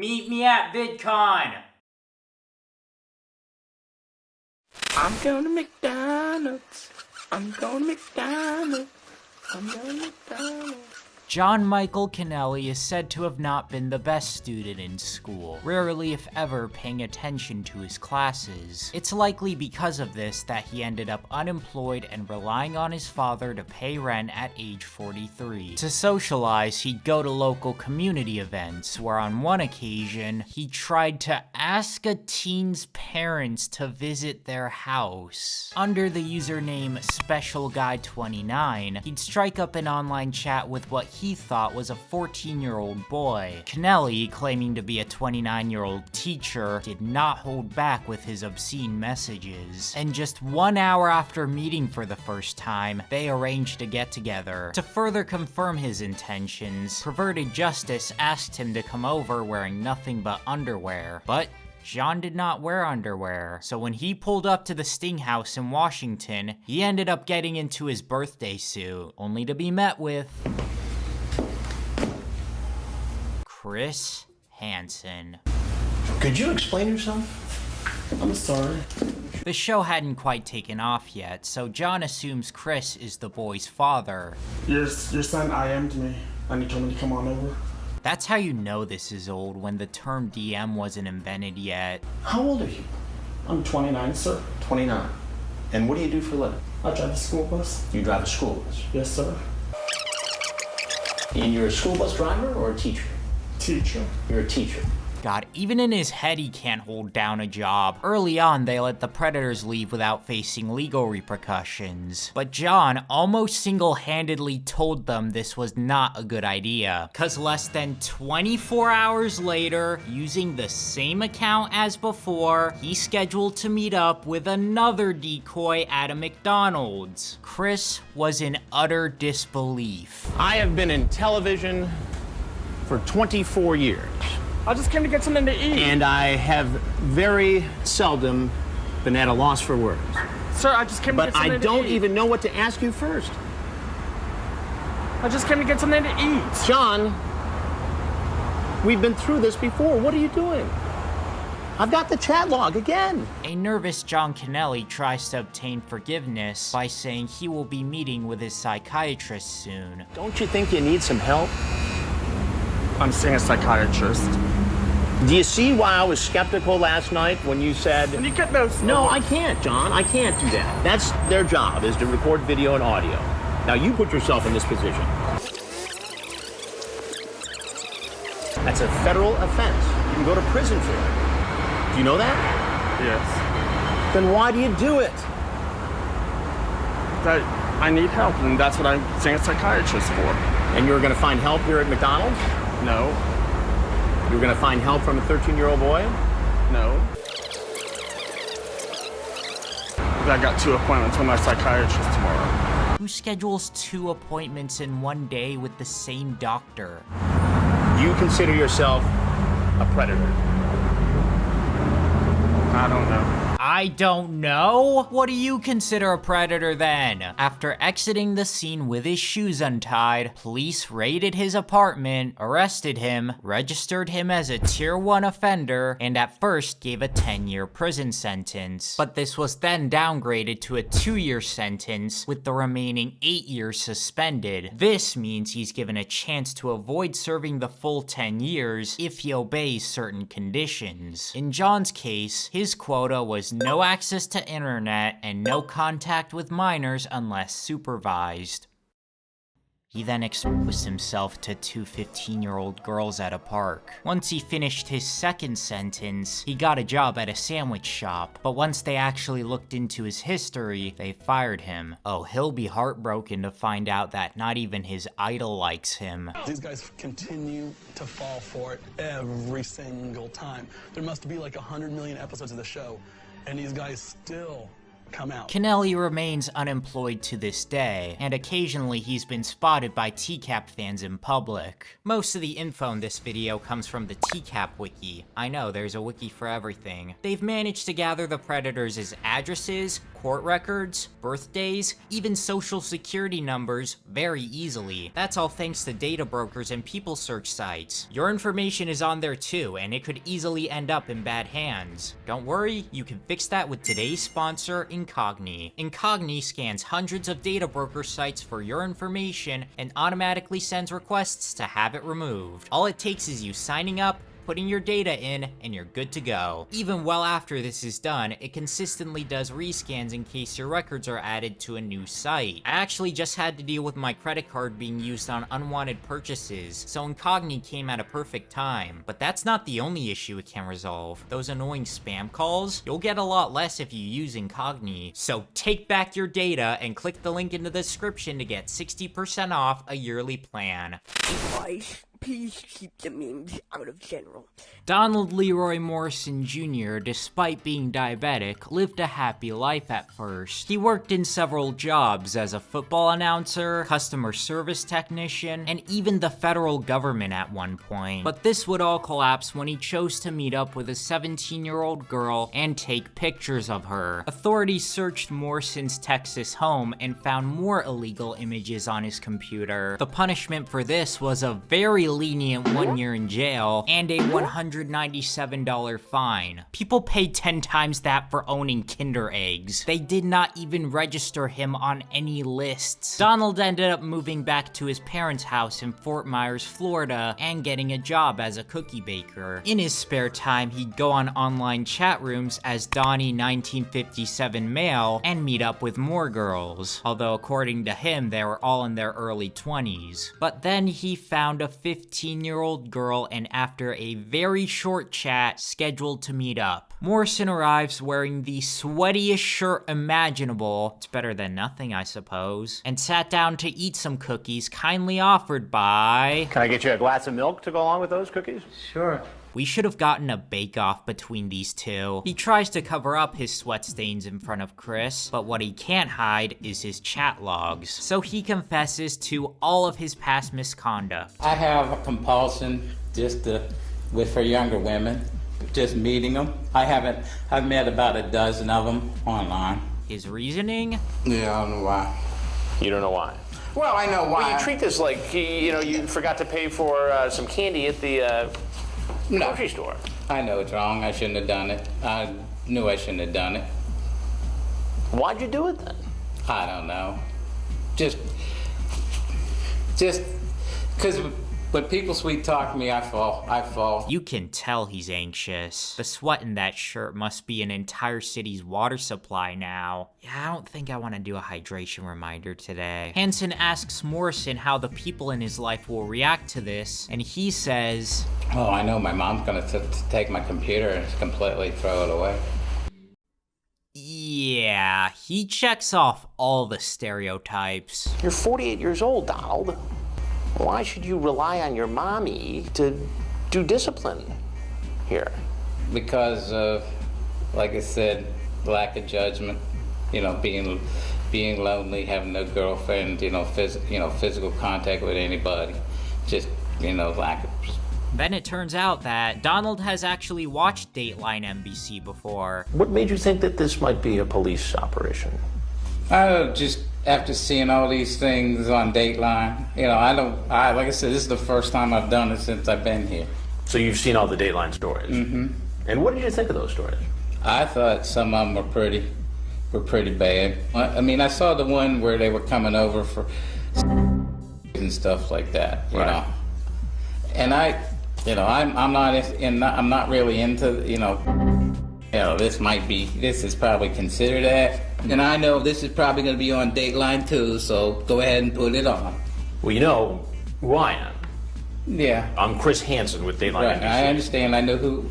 Meet me at VidCon! I'm going to McDonald's. I'm going to McDonald's. I'm going to McDonald's. John Michael Kenelly is said to have not been the best student in school, rarely if ever paying attention to his classes. It's likely because of this that he ended up unemployed and relying on his father to pay rent at age 43. To socialize, he'd go to local community events, where on one occasion, he tried to ask a teen's parents to visit their house. Under the username SpecialGuy29, he'd strike up an online chat with what he thought was a 14-year-old boy. Kenelly, claiming to be a 29-year-old teacher, did not hold back with his obscene messages. And just 1 hour after meeting for the first time, they arranged a get-together. To further confirm his intentions, Perverted Justice asked him to come over wearing nothing but underwear. But John did not wear underwear, so when he pulled up to the Sting House in Washington, he ended up getting into his birthday suit, only to be met with Chris Hansen. Could you explain yourself? I'm sorry. The show hadn't quite taken off yet, so John assumes Chris is the boy's father. Your son IM'd me, and he told me to come on over. That's how you know this is old, when the term DM wasn't invented yet. How old are you? I'm 29, sir. 29. And what do you do for a living? I drive a school bus. You drive a school bus? Yes, sir. And you're a school bus driver or a teacher? Teacher. You're a teacher. God, even in his head he can't hold down a job. Early on, they let the Predators leave without facing legal repercussions. But John almost single-handedly told them this was not a good idea. Cause less than 24 hours later, using the same account as before, he scheduled to meet up with another decoy at a McDonald's. Chris was in utter disbelief. I have been in television for 24 years. I just came to get something to eat. And I have very seldom been at a loss for words. Sir, I just came to get something to eat. But I don't even know what to ask you first. I just came to get something to eat. John, we've been through this before. What are you doing? I've got the chat log again. A nervous John Kenelly tries to obtain forgiveness by saying he will be meeting with his psychiatrist soon. Don't you think you need some help? I'm seeing a psychiatrist. Do you see why I was skeptical last night when you said... Can you get those? No, I can't, John. I can't do that. That's their job, is to record video and audio. Now, you put yourself in this position. That's a federal offense. You can go to prison for it. Do you know that? Yes. Then why do you do it? I need help, and that's what I'm seeing a psychiatrist for. And you're going to find help here at McDonald's? No. You're going to find help from a 13-year-old boy? No. I got 2 appointments with my psychiatrist tomorrow. Who schedules 2 appointments in one day with the same doctor? You consider yourself a predator? I don't know. I don't know? What do you consider a predator then? After exiting the scene with his shoes untied, police raided his apartment, arrested him, registered him as a Tier 1 offender, and at first gave a 10-year prison sentence. But this was then downgraded to a 2-year sentence, with the remaining 8 years suspended. This means he's given a chance to avoid serving the full 10 years if he obeys certain conditions. In John's case, his quota was no access to internet and no contact with minors unless supervised. He then exposed himself to 2 15-year-old girls at a park. Once he finished his second sentence, he got a job at a sandwich shop, but once they actually looked into his history, they fired him. Oh, he'll be heartbroken to find out that not even his idol likes him. These guys continue to fall for it every single time. There must be like 100 million episodes of the show, and these guys still come out. Kenelly remains unemployed to this day, and occasionally he's been spotted by TCAP fans in public. Most of the info in this video comes from the TCAP wiki. I know, there's a wiki for everything. They've managed to gather the predators' addresses, court records, birthdays, even social security numbers very easily. That's all thanks to data brokers and people search sites. Your information is on there too, and it could easily end up in bad hands. Don't worry, you can fix that with today's sponsor, Incogni. Incogni scans hundreds of data broker sites for your information and automatically sends requests to have it removed. All it takes is you signing up, putting your data in, and you're good to go. Even well after this is done, it consistently does rescans in case your records are added to a new site. I actually just had to deal with my credit card being used on unwanted purchases, so Incogni came at a perfect time. But that's not the only issue it can resolve. Those annoying spam calls, you'll get a lot less if you use Incogni. So take back your data and click the link in the description to get 60% off a yearly plan. Please keep the memes out of general. Donald Leroy Morrison Jr., despite being diabetic, lived a happy life at first. He worked in several jobs as a football announcer, customer service technician, and even the federal government at one point. But this would all collapse when he chose to meet up with a 17-year-old girl and take pictures of her. Authorities searched Morrison's Texas home and found more illegal images on his computer. The punishment for this was a very lenient 1 year in jail and a $197 fine. People paid 10 times that for owning Kinder eggs. They did not even register him on any lists. Donald ended up moving back to his parents' house in Fort Myers, Florida, and getting a job as a cookie baker. In his spare time, he'd go on online chat rooms as Donnie 1957 male and meet up with more girls, although according to him, they were all in their early 20s. But then he found a 15-year-old girl, and after a very short chat, scheduled to meet up. Morrison arrives wearing the sweatiest shirt imaginable, it's better than nothing I suppose, and sat down to eat some cookies kindly offered by... Can I get you a glass of milk to go along with those cookies? Sure. We should have gotten a bake-off between these two. He tries to cover up his sweat stains in front of Chris, but what he can't hide is his chat logs. So he confesses to all of his past misconduct. I have a compulsion for younger women, just meeting them. I've met about a dozen of them online. His reasoning? Yeah, I don't know why. You don't know why? Well, I know why. Well, you treat this like, you forgot to pay for some candy at the grocery store. I know it's wrong. I shouldn't have done it. I knew I shouldn't have done it. Why'd you do it then? I don't know. Just because when people sweet talk me, I fall. You can tell he's anxious. The sweat in that shirt must be an entire city's water supply now. Yeah, I don't think I want to do a hydration reminder today. Hansen asks Morrison how the people in his life will react to this, and he says, Oh, I know my mom's gonna take my computer and completely throw it away. yeah, he checks off all the stereotypes. You're 48 years old, Donald. Why should you rely on your mommy to do discipline here? Because of, like I said, lack of judgment, being lonely, having no girlfriend, physical contact with anybody, just, lack of. Then it turns out that Donald has actually watched Dateline NBC before. What made you think that this might be a police operation? Just after seeing all these things on Dateline, like I said, this is the first time I've done it since I've been here. So you've seen all the Dateline stories? Mm-hmm. And what did you think of those stories? I thought some of them were pretty bad. I saw the one where they were coming over for and stuff like that, you know. And I'm not really into, this is probably considered that. And I know this is probably going to be on Dateline too, so go ahead and put it on. Well, you know who I am. Yeah. I'm Chris Hansen with Dateline Right, NBC. I understand.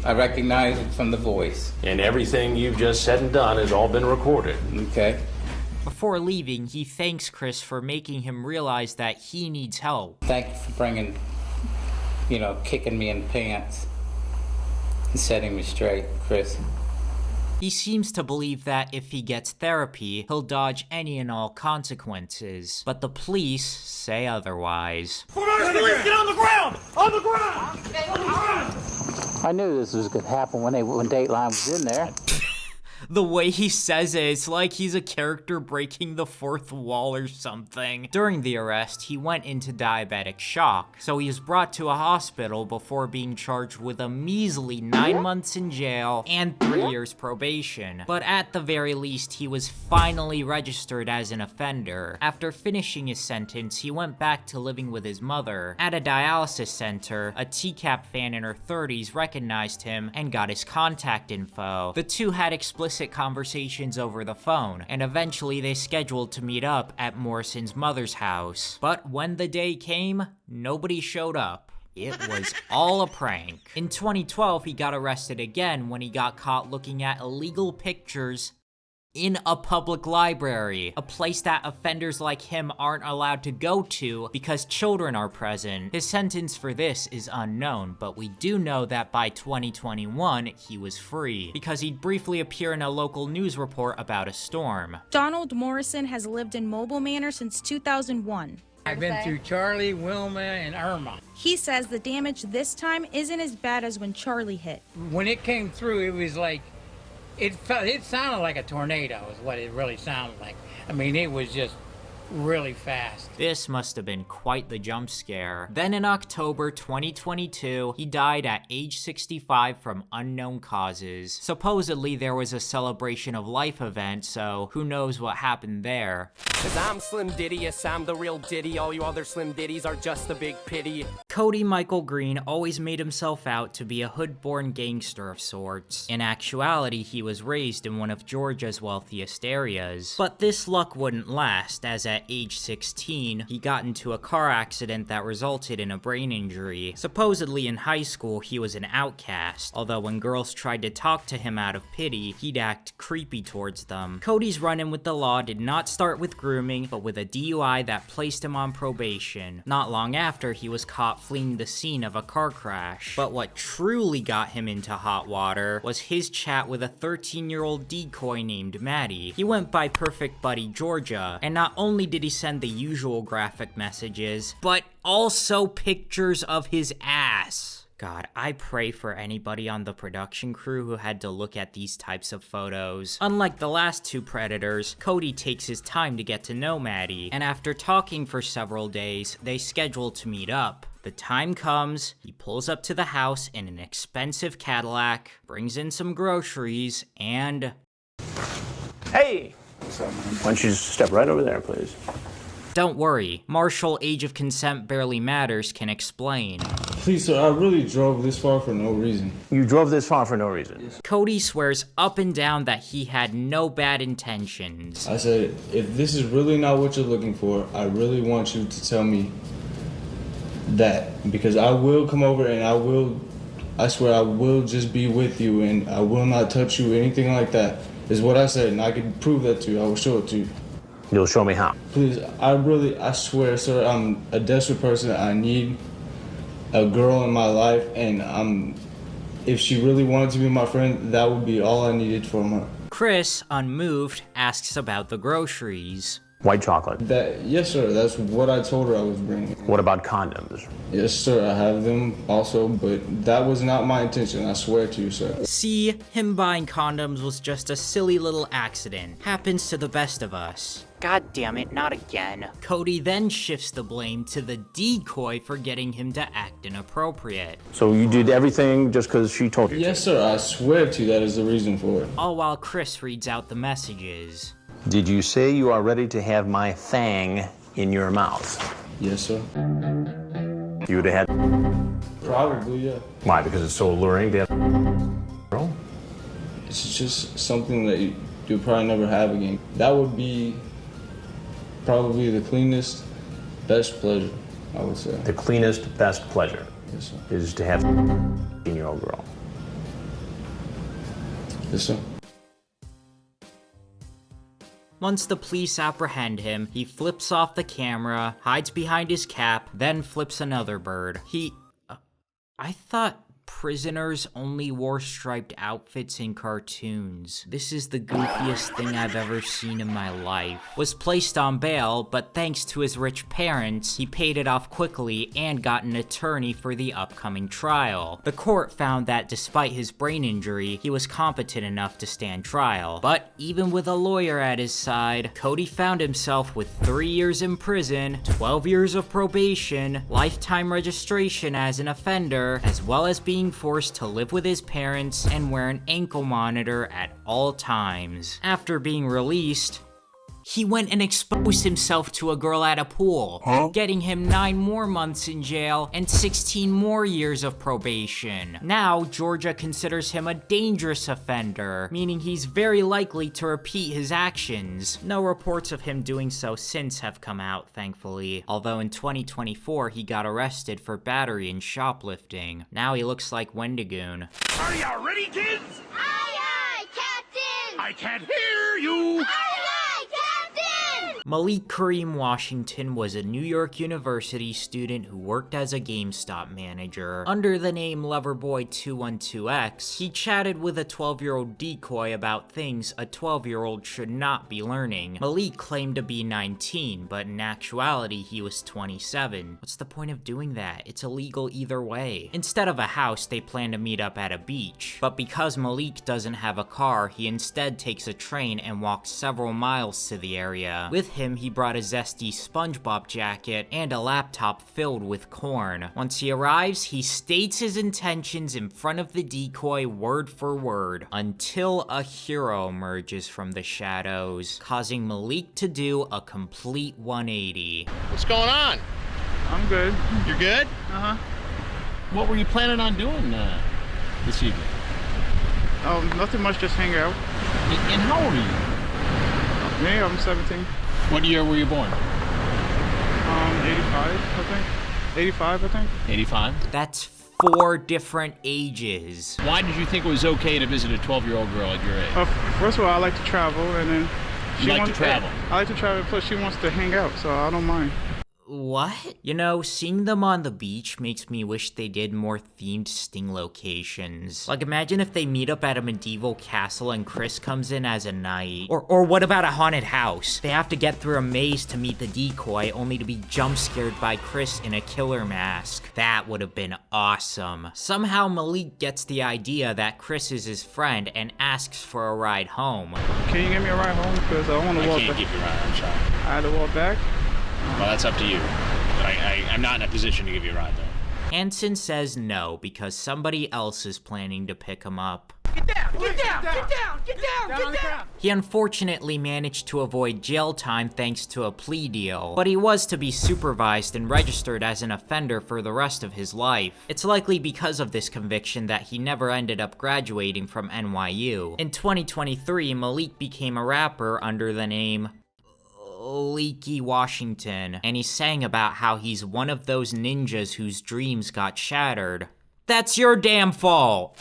I recognize it from the voice. And everything you've just said and done has all been recorded. Okay. Before leaving, he thanks Chris for making him realize that he needs help. Thank you for bringing, kicking me in the pants and setting me straight, Chris. He seems to believe that if he gets therapy, he'll dodge any and all consequences. But the police say otherwise. Get on the ground! On the ground! I knew this was going to happen when Dateline was in there. The way he says it, it's like he's a character breaking the fourth wall or something. During the arrest, he went into diabetic shock, so he was brought to a hospital before being charged with a measly 9 months in jail and 3 years probation. But at the very least, he was finally registered as an offender. After finishing his sentence, he went back to living with his mother. At a dialysis center, a TCAP fan in her 30s recognized him and got his contact info. The two had explicit conversations over the phone, and eventually they scheduled to meet up at Morrison's mother's house. But when the day came, nobody showed up. It was all a prank. In 2012, he got arrested again when he got caught looking at illegal pictures in a public library, a place that offenders like him aren't allowed to go to because children are present. His sentence for this is unknown, but we do know that by 2021, he was free because he'd briefly appear in a local news report about a storm. Donald Morrison has lived in Mobile Manor since 2001. I've been through Charlie, Wilma, and Irma. He says the damage this time isn't as bad as when Charlie hit. When it came through, it was like, it sounded like a tornado is what it really sounded like. I mean, it was just really fast. This must have been quite the jump scare. Then in October 2022, he died at age 65 from unknown causes. Supposedly there was a celebration of life event, so who knows what happened there. 'Cause I'm Slim Diddy, yes, I'm the real Diddy. All you other Slim Diddies are just a big pity. Cody Michael Green always made himself out to be a hood-born gangster of sorts. In actuality, he was raised in one of Georgia's wealthiest areas. But this luck wouldn't last, as at age 16, he got into a car accident that resulted in a brain injury. Supposedly in high school, he was an outcast, although when girls tried to talk to him out of pity, he'd act creepy towards them. Cody's run-in with the law did not start with grooming, but with a DUI that placed him on probation. Not long after, he was caught fleeing the scene of a car crash. But what truly got him into hot water was his chat with a 13-year-old decoy named Maddie. He went by Perfect Buddy Georgia, and not only did he send the usual graphic messages, but also pictures of his ass. God, I pray for anybody on the production crew who had to look at these types of photos. Unlike the last two predators, Cody takes his time to get to know Maddie, and after talking for several days, they schedule to meet up. The time comes, he pulls up to the house in an expensive Cadillac, brings in some groceries, and... Hey! Why don't you just step right over there, please? Don't worry, Marshall, age of consent barely matters, can explain. Please, sir, I really drove this far for no reason. You drove this far for no reason? Cody swears up and down that he had no bad intentions. I said, if this is really not what you're looking for, I really want you to tell me that. Because I will come over and I swear I will just be with you and I will not touch you, anything like that. Is what I said, and I can prove that to you. I will show it to you. You'll show me how? Please, I swear, sir, I'm a desperate person. I need a girl in my life, and if she really wanted to be my friend, that would be all I needed from her. Chris, unmoved, asks about the groceries. White chocolate? Yes, sir, that's what I told her I was bringing. What about condoms? Yes, sir, I have them also, but that was not my intention, I swear to you, sir. See, him buying condoms was just a silly little accident. Happens to the best of us. God damn it, not again. Cody then shifts the blame to the decoy for getting him to act inappropriate. So you did everything just because she told you to? Yes, sir, I swear to you that is the reason for it. All while Chris reads out the messages. Did you say you are ready to have my fang in your mouth? Yes, sir. You would have had... Probably, yeah. Why? Because it's so alluring to have... Girl? It's just something that you'll probably never have again. That would be probably the cleanest, best pleasure, I would say. The cleanest, best pleasure? Yes, sir. Is to have a 15-year-old girl? Yes, sir. Once the police apprehend him, he flips off the camera, hides behind his cap, then flips another bird. I thought prisoners only wore striped outfits in cartoons. This is the goofiest thing I've ever seen in my life. Was placed on bail, but thanks to his rich parents, he paid it off quickly and got an attorney for the upcoming trial. The court found that despite his brain injury, he was competent enough to stand trial. But even with a lawyer at his side, Cody found himself with 3 years in prison, 12 years of probation, lifetime registration as an offender, as well as being forced to live with his parents and wear an ankle monitor at all times. After being released, he went and exposed himself to a girl at a pool, getting him 9 more months in jail and 16 more years of probation. Now, Georgia considers him a dangerous offender, meaning he's very likely to repeat his actions. No reports of him doing so since have come out, thankfully, although in 2024 he got arrested for battery and shoplifting. Now he looks like Wendigoon. Are you ready, kids? Aye, aye, Captain! I can't hear you! Malik Washington was a New York University student who worked as a GameStop manager. Under the name Loverboy212X, he chatted with a 12-year-old decoy about things a 12-year-old should not be learning. Malik claimed to be 19, but in actuality he was 27. What's the point of doing that? It's illegal either way. Instead of a house, they plan to meet up at a beach. But because Malik doesn't have a car, he instead takes a train and walks several miles to the area. With him, he brought a zesty SpongeBob jacket and a laptop filled with corn. Once he arrives, he states his intentions in front of the decoy word for word, until a hero emerges from the shadows, causing Malik to do a complete 180. What's going on? I'm good. You're good? Uh-huh. What were you planning on doing this evening? Nothing much, just hang out. And how old are you? Me, I'm 17. What year were you born? 85, I think. 85, I think. 85? That's 4 different ages. Why did you think it was okay to visit a 12-year-old girl at your age? First of all, I like to travel, and then I like to travel, plus she wants to hang out, so I don't mind. What? You know, seeing them on the beach makes me wish they did more themed Sting locations. Like, imagine if they meet up at a medieval castle and Chris comes in as a knight. Or what about a haunted house? They have to get through a maze to meet the decoy, only to be jump scared by Chris in a killer mask. That would have been awesome. Somehow Malik gets the idea that Chris is his friend and asks for a ride home. Can you give me a ride home? Because I want to walk back. I can't give you a ride, I'm sorry. I had to walk back? Well, that's up to you. But I'm not in a position to give you a ride, though. Hansen says no because somebody else is planning to pick him up. Get down! Get down! Get down! Get down! Get down! He unfortunately managed to avoid jail time thanks to a plea deal, but he was to be supervised and registered as an offender for the rest of his life. It's likely because of this conviction that he never ended up graduating from NYU. In 2023, Malik became a rapper under the name Malik Washington, and he sang about how he's one of those ninjas whose dreams got shattered. That's your damn fault!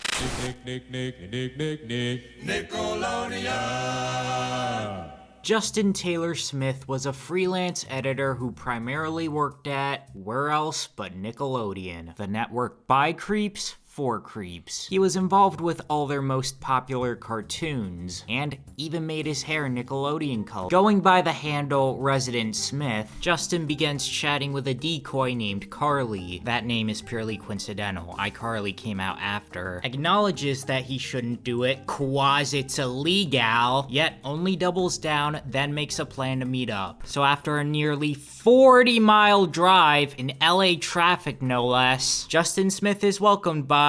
Nickelodeon! Justin Taylor Smith was a freelance editor who primarily worked at, where else but Nickelodeon, the network by creeps for creeps. He was involved with all their most popular cartoons, and even made his hair Nickelodeon color. Going by the handle Resident Smith, Justin begins chatting with a decoy named Carly. That name is purely coincidental. iCarly came out after. Acknowledges that he shouldn't do it, cause it's illegal, yet only doubles down, then makes a plan to meet up. So after a nearly 40-mile drive in LA traffic no less, Justin Smith is welcomed by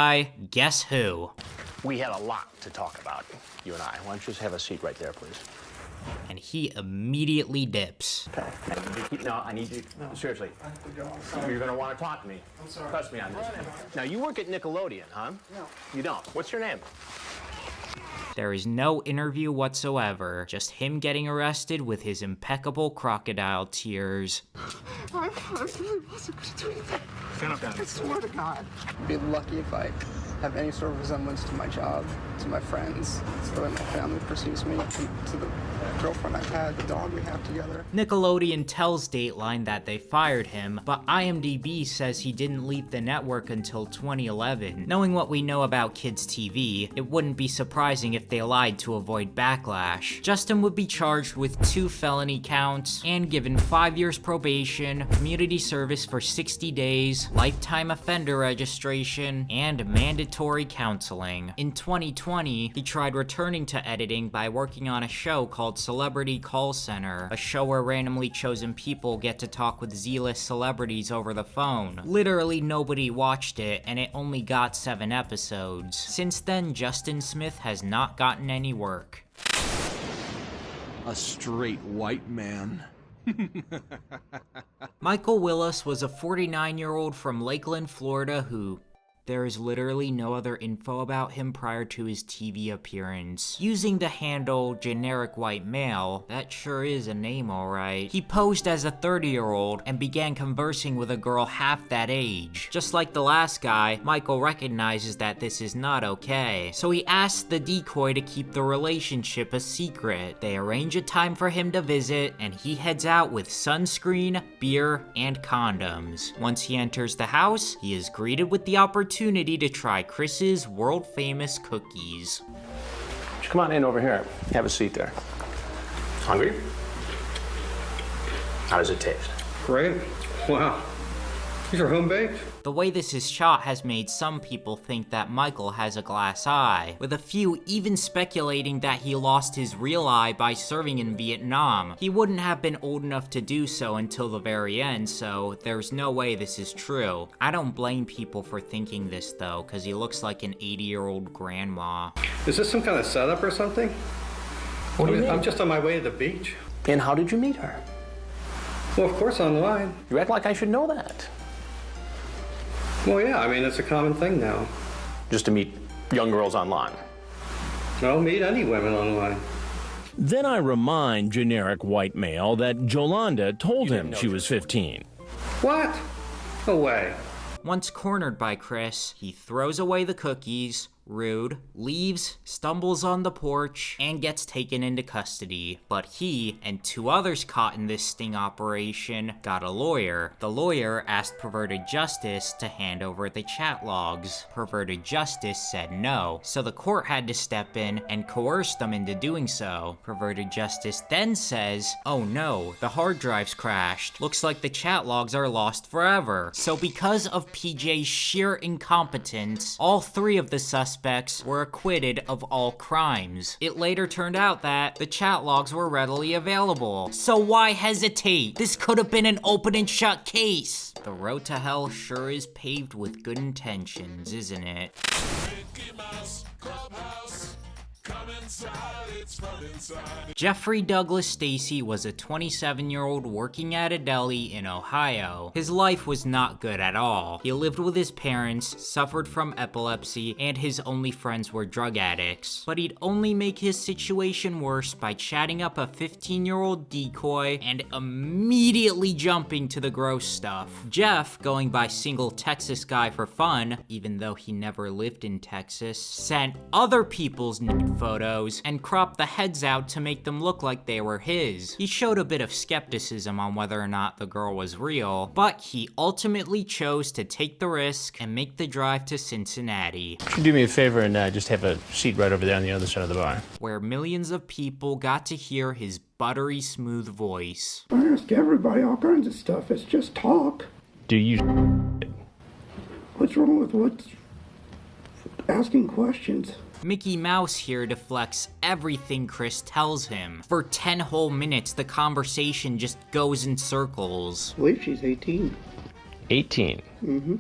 guess who? We had a lot to talk about, you and I. Why don't you just have a seat right there, please? And he immediately dips. Okay. No, I need you. No. Seriously. You're going to want to talk to me. I'm sorry. Trust me on this. Now, you work at Nickelodeon, huh? No. You don't? What's your name? There is no interview whatsoever, just him getting arrested with his impeccable crocodile tears. I really wasn't going to do anything. Stand up, down. I swear to God. I'd be lucky if I have any sort of resemblance to my job, to my friends, to the way my family perceives me, to the girlfriend I've had, the dog we have together. Nickelodeon tells Dateline that they fired him, but IMDb says he didn't leave the network until 2011. Knowing what we know about kids' TV, it wouldn't be surprising if they lied to avoid backlash. Justin would be charged with 2 felony counts and given 5 years probation, community service for 60 days, lifetime offender registration, and mandatory counseling. In 2020, he tried returning to editing by working on a show called Celebrity Call Center, a show where randomly chosen people get to talk with Z-list celebrities over the phone. Literally nobody watched it, and it only got 7 episodes. Since then, Justin Smith has not gotten any work. A straight white man. Michael Wilusz was a 49-year-old from Lakeland, Florida who... there is literally no other info about him prior to his TV appearance. Using the handle generic white male, that sure is a name alright, he posed as a 30-year-old and began conversing with a girl half that age. Just like the last guy, Michael recognizes that this is not okay, so he asks the decoy to keep the relationship a secret. They arrange a time for him to visit, and he heads out with sunscreen, beer, and condoms. Once he enters the house, he is greeted with the opportunity to try Chris's world-famous cookies. Come on in over here. Have a seat there. Hungry? How does it taste? Great. Wow. These are home-baked? The way this is shot has made some people think that Michael has a glass eye, with a few even speculating that he lost his real eye by serving in Vietnam. He wouldn't have been old enough to do so until the very end, so there's no way this is true. I don't blame people for thinking this though, cause he looks like an 80-year-old grandma. Is this some kind of setup or something? What do you mean? I'm just on my way to the beach. And how did you meet her? Well, of course, online. You act like I should know that. Well, yeah, I mean, it's a common thing now. Just to meet young girls online. I'll meet any women online. Then I remind generic white male that Jolanda told him she was 15. What? No way. Once cornered by Chris, he throws away the cookies, rude, leaves, stumbles on the porch, and gets taken into custody. But he, and 2 others caught in this sting operation, got a lawyer. The lawyer asked Perverted Justice to hand over the chat logs. Perverted Justice said no, so the court had to step in and coerce them into doing so. Perverted Justice then says, oh no, the hard drives crashed. Looks like the chat logs are lost forever. So because of PJ's sheer incompetence, all 3 of the suspects were acquitted of all crimes. It later turned out that the chat logs were readily available. So why hesitate? This could have been an open and shut case. The road to hell sure is paved with good intentions, isn't it? Jeffrey Douglas Stacy was a 27-year-old working at a deli in Ohio. His life was not good at all. He lived with his parents, suffered from epilepsy, and his only friends were drug addicts. But he'd only make his situation worse by chatting up a 15-year-old decoy and immediately jumping to the gross stuff. Jeff, going by Single Texas Guy for fun, even though he never lived in Texas, sent other people's nude photos and cropped the heads out to make them look like they were his. He showed a bit of skepticism on whether or not the girl was real, but he ultimately chose to take the risk and make the drive to Cincinnati. Could you do me a favor and just have a seat right over there on the other side of the bar? Where millions of people got to hear his buttery smooth voice. I ask everybody all kinds of stuff. It's just talk. Do you What's wrong with asking questions? Mickey Mouse here deflects everything Chris tells him. For 10 whole minutes, the conversation just goes in circles. I believe she's 18. 18? Mm-hmm.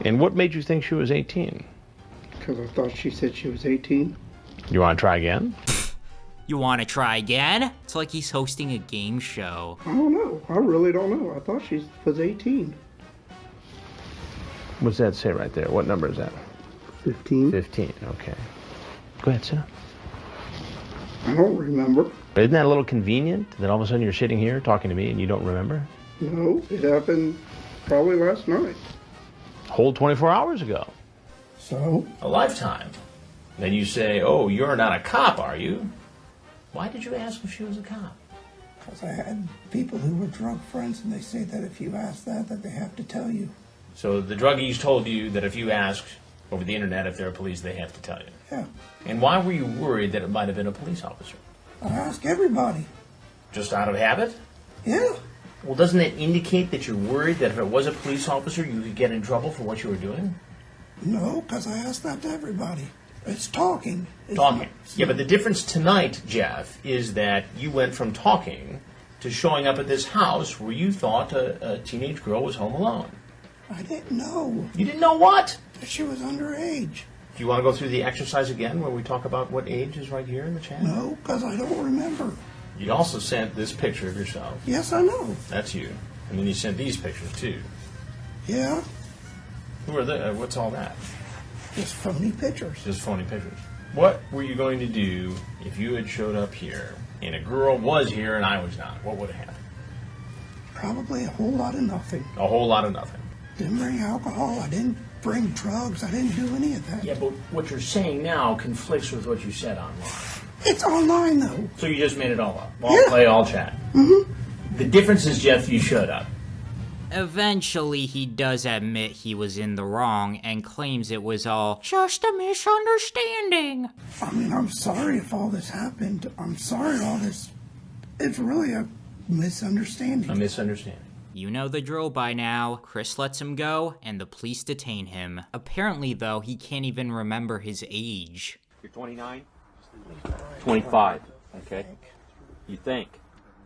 And what made you think she was 18? Because I thought she said she was 18. You want to try again? You want to try again? It's like he's hosting a game show. I don't know. I really don't know. I thought she was 18. What's that say right there? What number is that? 15. 15, okay. Go ahead, sir. I don't remember. Isn't that a little convenient that all of a sudden you're sitting here talking to me and you don't remember? No, it happened probably last night. Whole 24 hours ago. So? A lifetime. Then you say, oh, you're not a cop, are you? Why did you ask if she was a cop? Because I had people who were drug friends, and they say that if you ask that they have to tell you. So the druggies told you that if you ask over the internet if they're police, they have to tell you. Yeah. And why were you worried that it might have been a police officer? I ask everybody. Just out of habit? Yeah. Well, doesn't it indicate that you're worried that if it was a police officer, you could get in trouble for what you were doing? No, because I ask that to everybody. It's talking. Talking. Yeah, but the difference tonight, Jeff, is that you went from talking to showing up at this house where you thought a teenage girl was home alone. I didn't know. You didn't know what? That she was underage. Do you want to go through the exercise again where we talk about what age is right here in the chat? No, because I don't remember. You also sent this picture of yourself. Yes, I know. That's you. And then you sent these pictures, too. Yeah. Who are they? What's all that? Just phony pictures. Just phony pictures. What were you going to do if you had showed up here and a girl was here and I was not? What would have happened? Probably a whole lot of nothing. A whole lot of nothing. Didn't bring alcohol. I didn't bring drugs. I didn't do any of that. Yeah, but what you're saying now conflicts with what you said online. It's online, though. So you just made it all up. All play, all chat. Mm-hmm. The difference is, Jeff, you showed up. Eventually, he does admit he was in the wrong and claims it was all just a misunderstanding. I mean, I'm sorry if all this happened. I'm sorry all this... It's really a misunderstanding. A misunderstanding. You know the drill by now. Chris lets him go, and the police detain him. Apparently, though, he can't even remember his age. You're 29? 25. Okay. You think?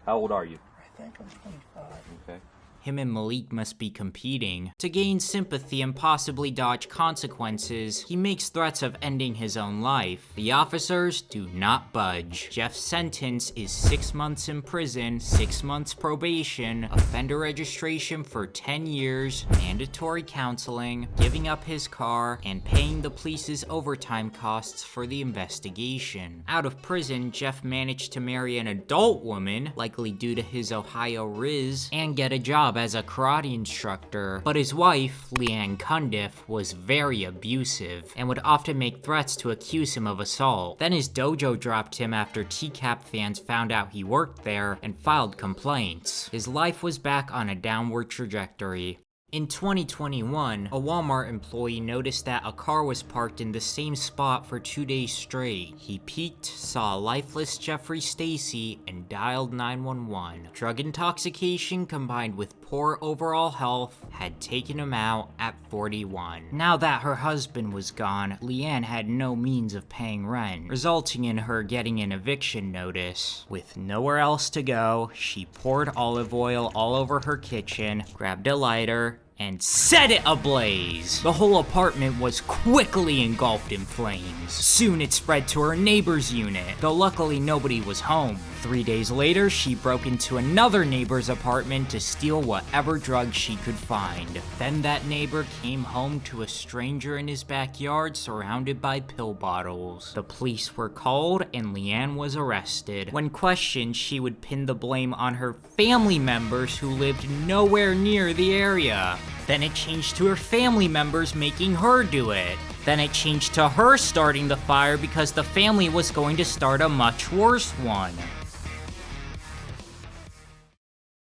How old are you? I think I'm 25. Okay. Him and Malik must be competing. To gain sympathy and possibly dodge consequences, he makes threats of ending his own life. The officers do not budge. Jeff's sentence is 6 months in prison, 6 months probation, offender registration for 10 years, mandatory counseling, giving up his car, and paying the police's overtime costs for the investigation. Out of prison, Jeff managed to marry an adult woman, likely due to his Ohio Riz, and get a job as a karate instructor, but his wife, Leanne Cundiff, was very abusive and would often make threats to accuse him of assault. Then his dojo dropped him after TCAP fans found out he worked there and filed complaints. His life was back on a downward trajectory. In 2021, a Walmart employee noticed that a car was parked in the same spot for 2 days straight. He peeked, saw a lifeless Jeffrey Stacy, and dialed 911. Drug intoxication combined with poor overall health had taken him out at 41. Now that her husband was gone, Leanne had no means of paying rent, resulting in her getting an eviction notice. With nowhere else to go, she poured olive oil all over her kitchen, grabbed a lighter, and set it ablaze. The whole apartment was quickly engulfed in flames. Soon it spread to her neighbor's unit, though luckily nobody was home. 3 days later, she broke into another neighbor's apartment to steal whatever drugs she could find. Then that neighbor came home to a stranger in his backyard surrounded by pill bottles. The police were called and Leanne was arrested. When questioned, she would pin the blame on her family members who lived nowhere near the area. Then it changed to her family members making her do it. Then it changed to her starting the fire because the family was going to start a much worse one.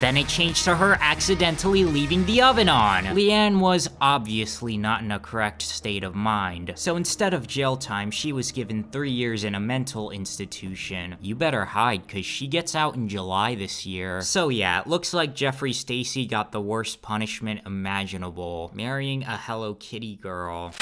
Then it changed to her accidentally leaving the oven on. Leanne was obviously not in a correct state of mind, so instead of jail time, she was given 3 years in a mental institution. You better hide, cause she gets out in July this year. So yeah, it looks like Jeffrey Stacy got the worst punishment imaginable, marrying a Hello Kitty girl.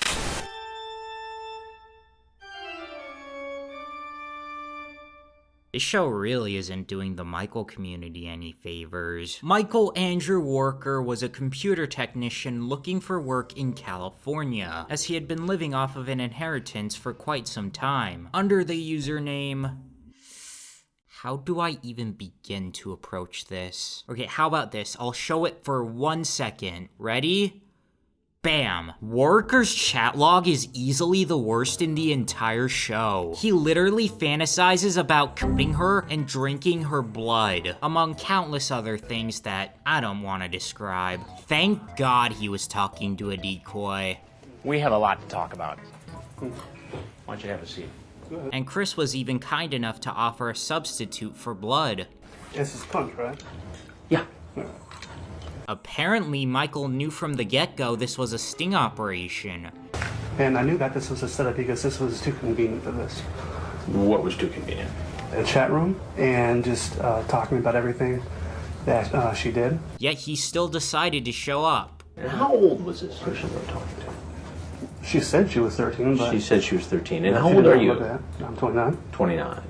This show really isn't doing the Michael community any favors. Michael Andrew Warrecker was a computer technician looking for work in California, as he had been living off of an inheritance for quite some time. Under the username... How do I even begin to approach this? Okay, how about this? I'll show it for 1 second. Ready? Bam! Warrecker's chat log is easily the worst in the entire show. He literally fantasizes about cutting her and drinking her blood, among countless other things that I don't want to describe. Thank God he was talking to a decoy. We have a lot to talk about. Why don't you have a seat? And Chris was even kind enough to offer a substitute for blood. This is punch, right? Yeah. Apparently, Michael knew from the get-go this was a sting operation. And I knew that this was a setup because this was too convenient for this. What was too convenient? A chat room and just talking about everything that she did. Yet he still decided to show up. And how old was this person we were talking to? She said she was 13, but... She said she was 13. And how old are you? I'm 29. 29.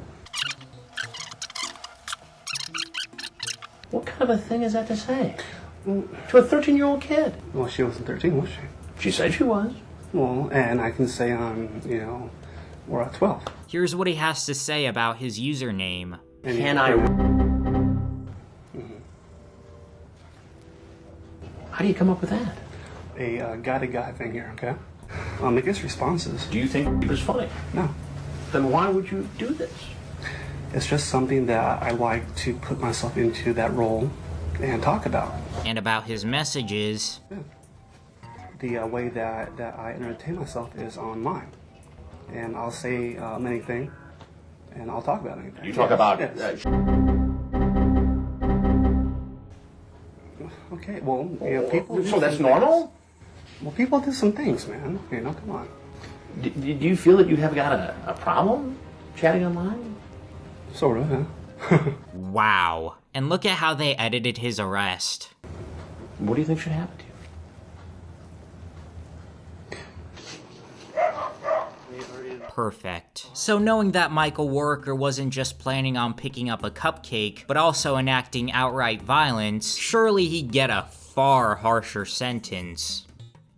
What kind of a thing is that to say? To a 13-year-old kid? Well, she wasn't 13, was she? She said she was. Well, and I can say we're at 12. Here's what he has to say about his username. Can I... How do you come up with that? A guy-to-guy thing here, okay? It gets responses. Do you think it was funny? No. Then why would you do this? It's just something that I like to put myself into that role and talk about. And about his messages. Yeah. The way that I entertain myself is online. And I'll say anything, and I'll talk about anything. You talk about... Okay, well, people... So that's normal? Well, people do some things, man. Come on. Do you feel that you have got a problem chatting online? Sort of, yeah. Wow. And look at how they edited his arrest. What do you think should happen to you? Perfect. So knowing that Michael Warrecker wasn't just planning on picking up a cupcake, but also enacting outright violence, surely he'd get a far harsher sentence.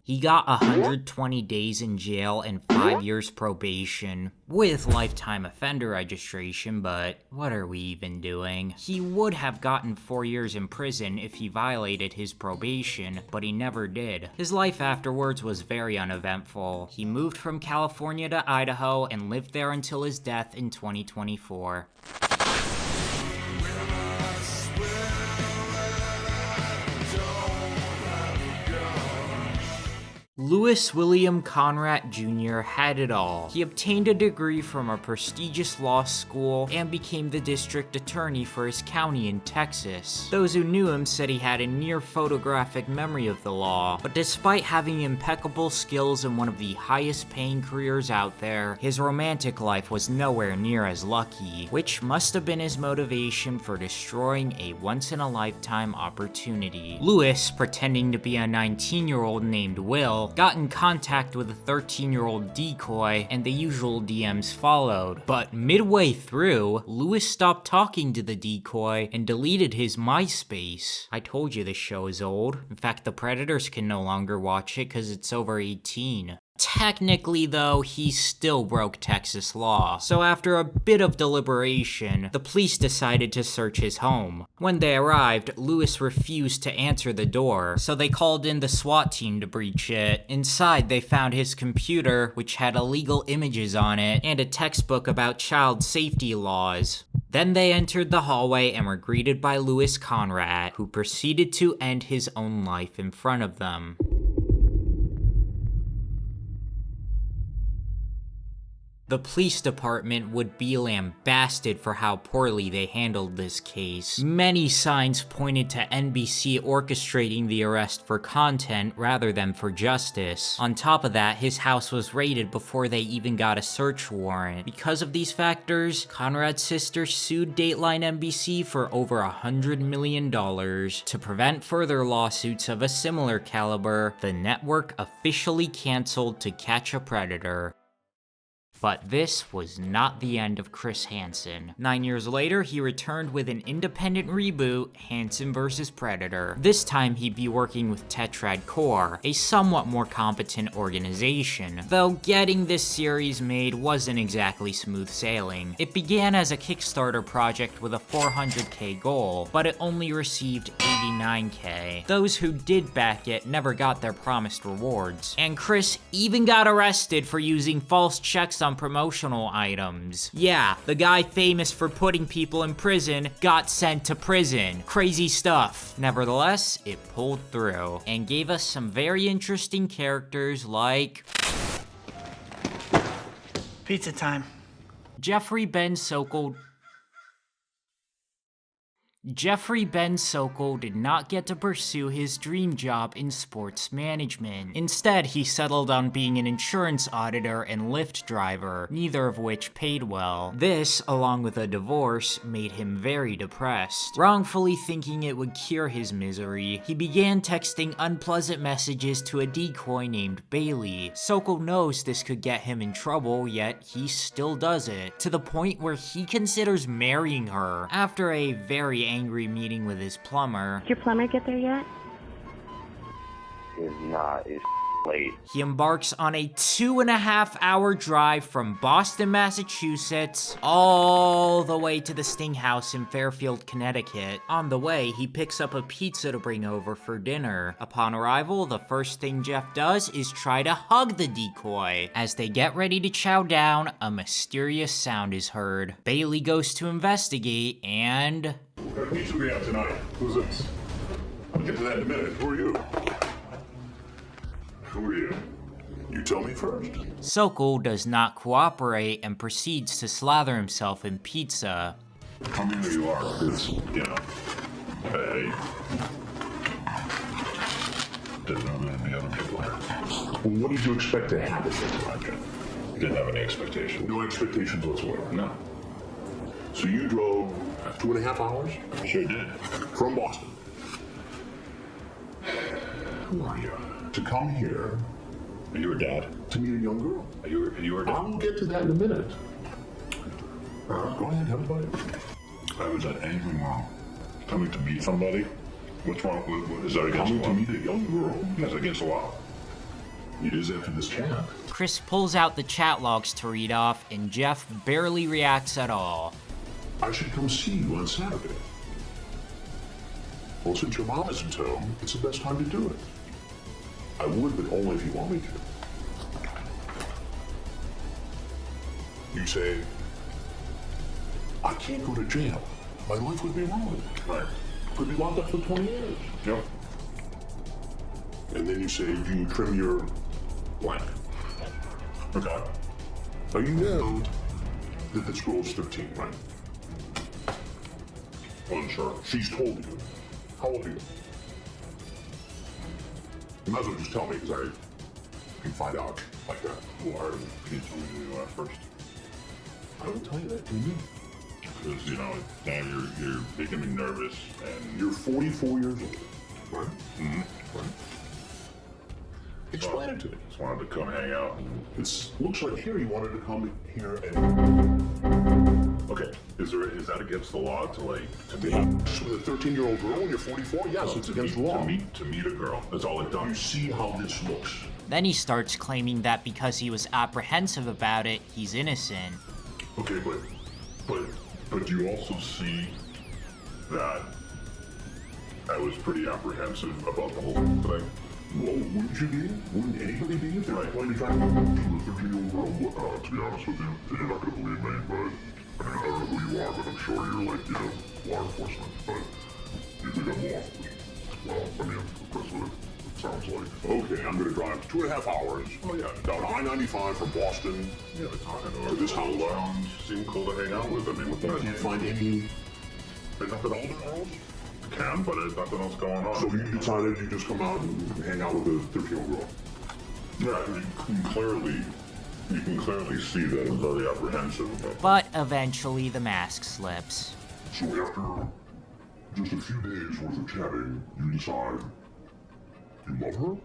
He got 120 days in jail and 5 years probation, with lifetime offender registration, but what are we even doing? He would have gotten 4 years in prison if he violated his probation, but he never did. His life afterwards was very uneventful. He moved from California to Idaho and lived there until his death in 2024. Lewis William Conradt Jr. had it all. He obtained a degree from a prestigious law school and became the district attorney for his county in Texas. Those who knew him said he had a near photographic memory of the law, but despite having impeccable skills and one of the highest paying careers out there, his romantic life was nowhere near as lucky, which must have been his motivation for destroying a once-in-a-lifetime opportunity. Lewis, pretending to be a 19-year-old named Will, got in contact with a 13-year-old decoy, and the usual DMs followed. But midway through, Lewis stopped talking to the decoy and deleted his MySpace. I told you this show is old. In fact, the Predators can no longer watch it because it's over 18. Technically, though, he still broke Texas law, so after a bit of deliberation, the police decided to search his home. When they arrived, Lewis refused to answer the door, so they called in the SWAT team to breach it. Inside, they found his computer, which had illegal images on it, and a textbook about child safety laws. Then they entered the hallway and were greeted by Lewis Conradt, who proceeded to end his own life in front of them. The police department would be lambasted for how poorly they handled this case. Many signs pointed to NBC orchestrating the arrest for content rather than for justice. On top of that, his house was raided before they even got a search warrant. Because of these factors, Conrad's sister sued Dateline NBC for over $100 million. To prevent further lawsuits of a similar caliber, the network officially canceled To Catch a Predator. But this was not the end of Chris Hansen. 9 years later, he returned with an independent reboot, Hansen vs. Predator. This time, he'd be working with Tetrad Corp, a somewhat more competent organization. Though getting this series made wasn't exactly smooth sailing. It began as a Kickstarter project with a $400K goal, but it only received $89K. Those who did back it never got their promised rewards. And Chris even got arrested for using false checks on on promotional items. Yeah, the guy famous for putting people in prison got sent to prison. Crazy stuff. Nevertheless, it pulled through and gave us some very interesting characters like Pizza time. Jeffrey Ben Sokol did not get to pursue his dream job in sports management. Instead, he settled on being an insurance auditor and Lyft driver, neither of which paid well. This, along with a divorce, made him very depressed. Wrongfully thinking it would cure his misery, he began texting unpleasant messages to a decoy named Bailey. Sokol knows this could get him in trouble, yet he still does it, to the point where he considers marrying her. After a very angry meeting with his plumber. Did your plumber get there yet? It's not. It's late. He embarks on a 2.5-hour drive from Boston, Massachusetts, all the way to the Sting House in Fairfield, Connecticut. On the way, he picks up a pizza to bring over for dinner. Upon arrival, the first thing Jeff does is try to hug the decoy. As they get ready to chow down, a mysterious sound is heard. Bailey goes to investigate and... What pizza we have tonight? Who's this? I'll get to that in a minute. Who are you? Who are you? You tell me first. Sokol does not cooperate and proceeds to slather himself in pizza. How many you are? It's, hey. Didn't know that any other people here. What did you expect to happen this project? Didn't have any expectations. No expectations whatsoever? No. So you drove 2.5 hours? Sure did. From Boston. Who are you? To come here. Are you her dad? To meet a young girl. Are you her dad? I'll get to that in a minute. Go ahead, have a bite. Was that anything wrong? Coming to meet somebody? What's wrong? Is that against the law? Coming to meet a young girl? That's against the law. It is after this chat. Chris pulls out the chat logs to read off, and Jeff barely reacts at all. I should come see you on Saturday. Well, since your mom is in town, it's the best time to do it. I would, but only if you want me to. You say, I can't go to jail. My life would be ruined. Right. Could be locked up for 20 years. Yep. And then you say, you trim your blank. Okay. Now you know that this girl is 13, right? Unsure. She's told you. How old are you? You might as well just tell me, because I can find out like that. Who are you? Can you tell me who you are first? I don't tell you that, do you? Because, now you're making me nervous, and you're 44 years old, right? Mm-hmm. Right. Explain it to me. Just wanted to come hang out. It looks like here you wanted to come here and... Okay, is that against the law to meet with a 13-year-old girl when you're 44? Yes, it's against the law. To meet a girl. That's all it does. You see how this looks. Then he starts claiming that because he was apprehensive about it, he's innocent. Okay, but you also see that I was pretty apprehensive about the whole thing. Well, wouldn't you be? Wouldn't anybody be if they were going to try to a 13-year-old girl? To be honest with you, you're not going to believe me, but I don't know who you are, but I'm sure you're like, law enforcement, but you think I'm law enforcement. Well, that's what it sounds like. Okay, I'm going to drive 2.5 hours. Oh, yeah. Down I-95 from Boston. Yeah, it's not to this house. Lounge seem cool to hang out with. I mean, you can't find any... There's nothing older girls? Can, but there's nothing else going on. So you decided you just come out and hang out with a 13-year-old girl? Yeah, you can clearly see that I'm very apprehensive. But eventually the mask slips. So after just a few days worth of chatting, you decide you love her?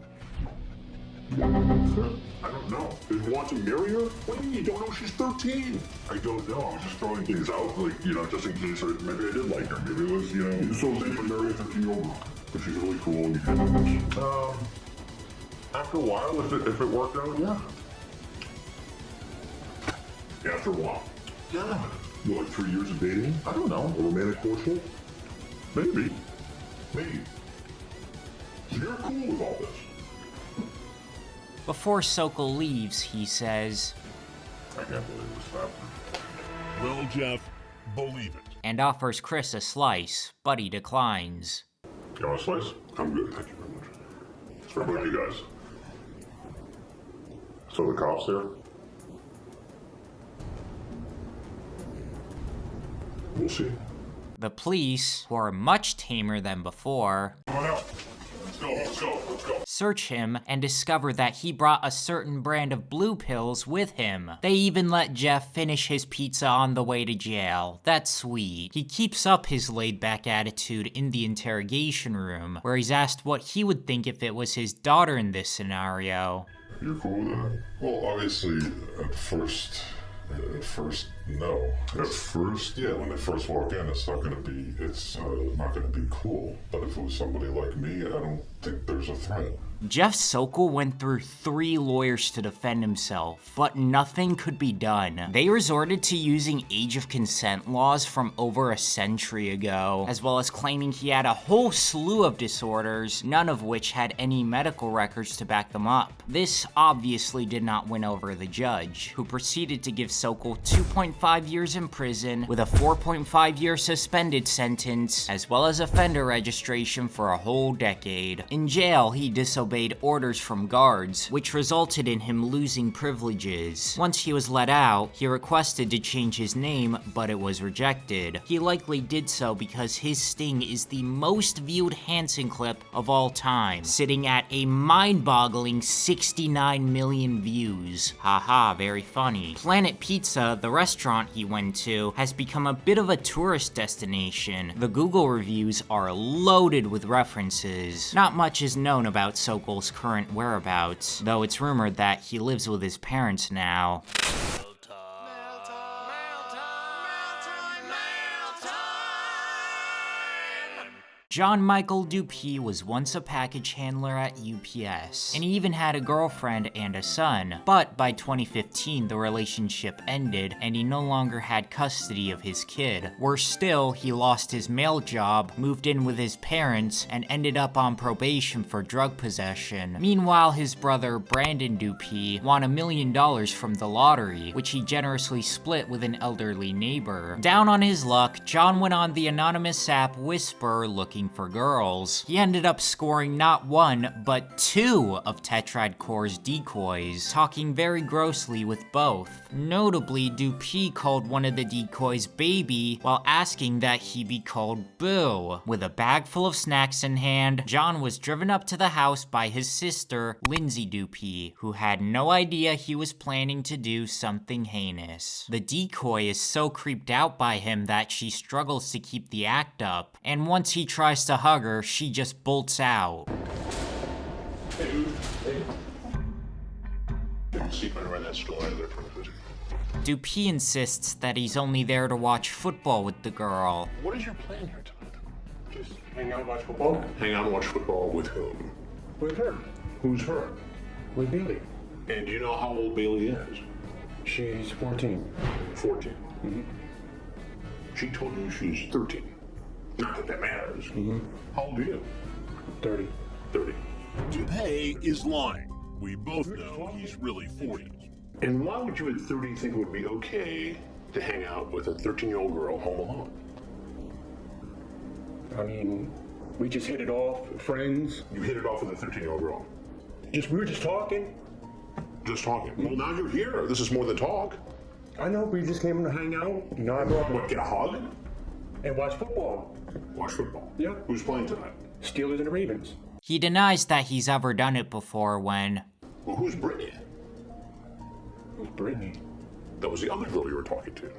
You want to move her? I don't know. Did you want to marry her? What do you mean? You don't know she's 13? I don't know. I was just throwing things out, just in case maybe I did like her. Maybe it was, So then you marry a 13-year-old girl. But she's really cool and you can after a while, if it worked out, yeah. After a while? Yeah. Like 3 years of dating? I don't know. A romantic courtship? Maybe. So you're cool with all this? Before Sokol leaves, he says, I can't believe this happened. Well, Jeff, believe it. And offers Chris a slice, but he declines. You want a slice? I'm good, thank you very much. It's for both you guys. So the cops there? We'll see. The police, who are much tamer than before, Come on out. Let's go, let's go, let's go. search him and discover that he brought a certain brand of blue pills with him. They even let Jeff finish his pizza on the way to jail. That's sweet. He keeps up his laid-back attitude in the interrogation room, where he's asked what he would think if it was his daughter in this scenario. You're cool with that? Well, obviously, at first, no. At first, yeah, when they first walk in, it's not gonna be cool. But if it was somebody like me, I don't think there's a threat. Jeff Sokol went through 3 lawyers to defend himself, but nothing could be done. They resorted to using age of consent laws from over a century ago, as well as claiming he had a whole slew of disorders, none of which had any medical records to back them up. This obviously did not win over the judge, who proceeded to give Sokol 2.5 years in prison with a 4.5-year suspended sentence, as well as offender registration for a whole decade. In jail, he disobeyed orders from guards, which resulted in him losing privileges. Once he was let out, he requested to change his name, but it was rejected. He likely did so because his sting is the most viewed Hansen clip of all time, sitting at a mind-boggling 69 million views. Haha, very funny. Planet Pizza, the restaurant he went to, has become a bit of a tourist destination. The Google reviews are loaded with references. Not much is known about Sokol's current whereabouts, though it's rumored that he lives with his parents now. John Michael Dupee was once a package handler at UPS, and he even had a girlfriend and a son, but by 2015 the relationship ended and he no longer had custody of his kid. Worse still, he lost his mail job, moved in with his parents, and ended up on probation for drug possession. Meanwhile, his brother Brandon Dupee won $1 million from the lottery, which he generously split with an elderly neighbor. Down on his luck, John went on the anonymous app Whisper looking for girls. He ended up scoring not 1, but 2 of Tetrad Core's decoys, talking very grossly with both. Notably, Dupee called one of the decoys Baby while asking that he be called Boo. With a bag full of snacks in hand, John was driven up to the house by his sister, Lindsay Dupee, who had no idea he was planning to do something heinous. The decoy is so creeped out by him that she struggles to keep the act up, and once he tries to hug her, she just bolts out. Hey, dude. Hey. Don't see my run that store either for the Dupee insists that he's only there to watch football with the girl. What is your plan here tonight? Just hang out and watch football? Hang out and watch football with whom? With her. Who's her? With Bailey. And do you know how old Bailey is? She's 14. 14? Mm-hmm. She told you she's 13. Not that that matters. Mm-hmm. How old are you? 30. 30. Dupee is lying. We both know he's really 40. And why would you at 30 think it would be okay to hang out with a 13-year-old girl home alone? I mean, we just hit it off, friends. You hit it off with a 13-year-old girl? We were just talking. Just talking? Well, now you're here. This is more than talk. I know, we just came to hang out. You know, I brought what, get a hug? And watch football. Watch football? Yeah. Who's playing tonight? Steelers and the Ravens. He denies that he's ever done it before when... Well, who's Brittany? Who's Brittany? That was the other girl you were talking to.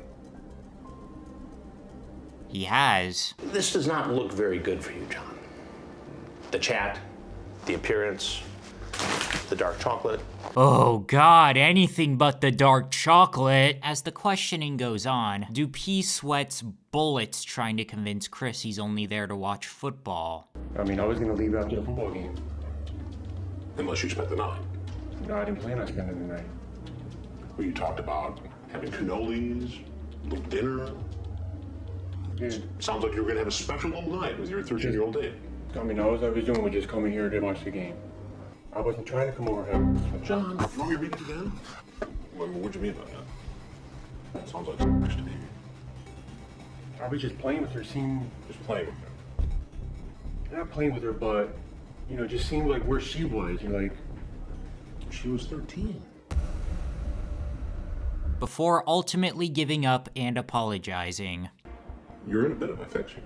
He has. This does not look very good for you, John. The chat, the appearance, the dark chocolate. Oh god, anything but the dark chocolate. As the questioning goes on, Dupee sweats bullets trying to convince Chris he's only there to watch football. I mean, I was gonna leave after the football game. Unless you spent the night. No, I didn't plan on spending the night. Well, you talked about having cannolis, a little dinner. Yeah. Sounds like you were gonna have a special little night with your 13-year-old date. I mean, all I was doing was just coming here to watch the game. I wasn't trying to come over here. John, you want me to read it again? What do you mean by that? Sounds like sex to me. Are we just playing with her? Just playing with her. Not playing with her, but, you know, just seeing like where she was. You're like, she was 13. Before ultimately giving up and apologizing. You're in a bit of a fix here.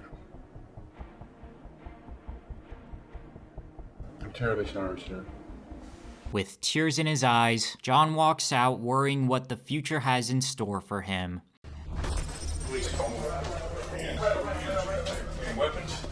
I'm terribly sorry, sir. With tears in his eyes, John walks out worrying what the future has in store for him.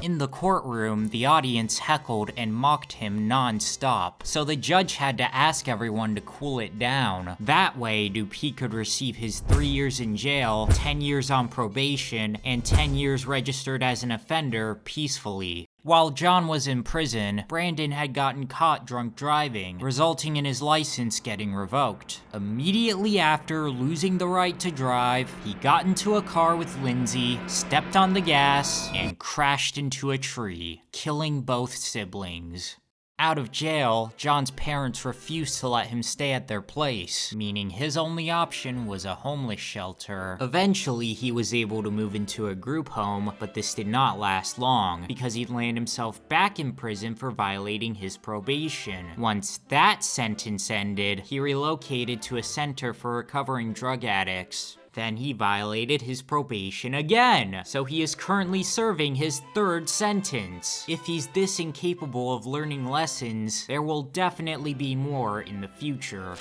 In the courtroom, the audience heckled and mocked him non-stop, so the judge had to ask everyone to cool it down. That way, Dupee could receive his 3 years in jail, 10 years on probation, and 10 years registered as an offender peacefully. While John was in prison, Brandon had gotten caught drunk driving, resulting in his license getting revoked. Immediately after losing the right to drive, he got into a car with Lindsay, stepped on the gas, and crashed into a tree, killing both siblings. Out of jail, John's parents refused to let him stay at their place, meaning his only option was a homeless shelter. Eventually, he was able to move into a group home, but this did not last long, because he'd land himself back in prison for violating his probation. Once that sentence ended, he relocated to a center for recovering drug addicts. Then he violated his probation again, so he is currently serving his 3rd sentence. If he's this incapable of learning lessons, there will definitely be more in the future.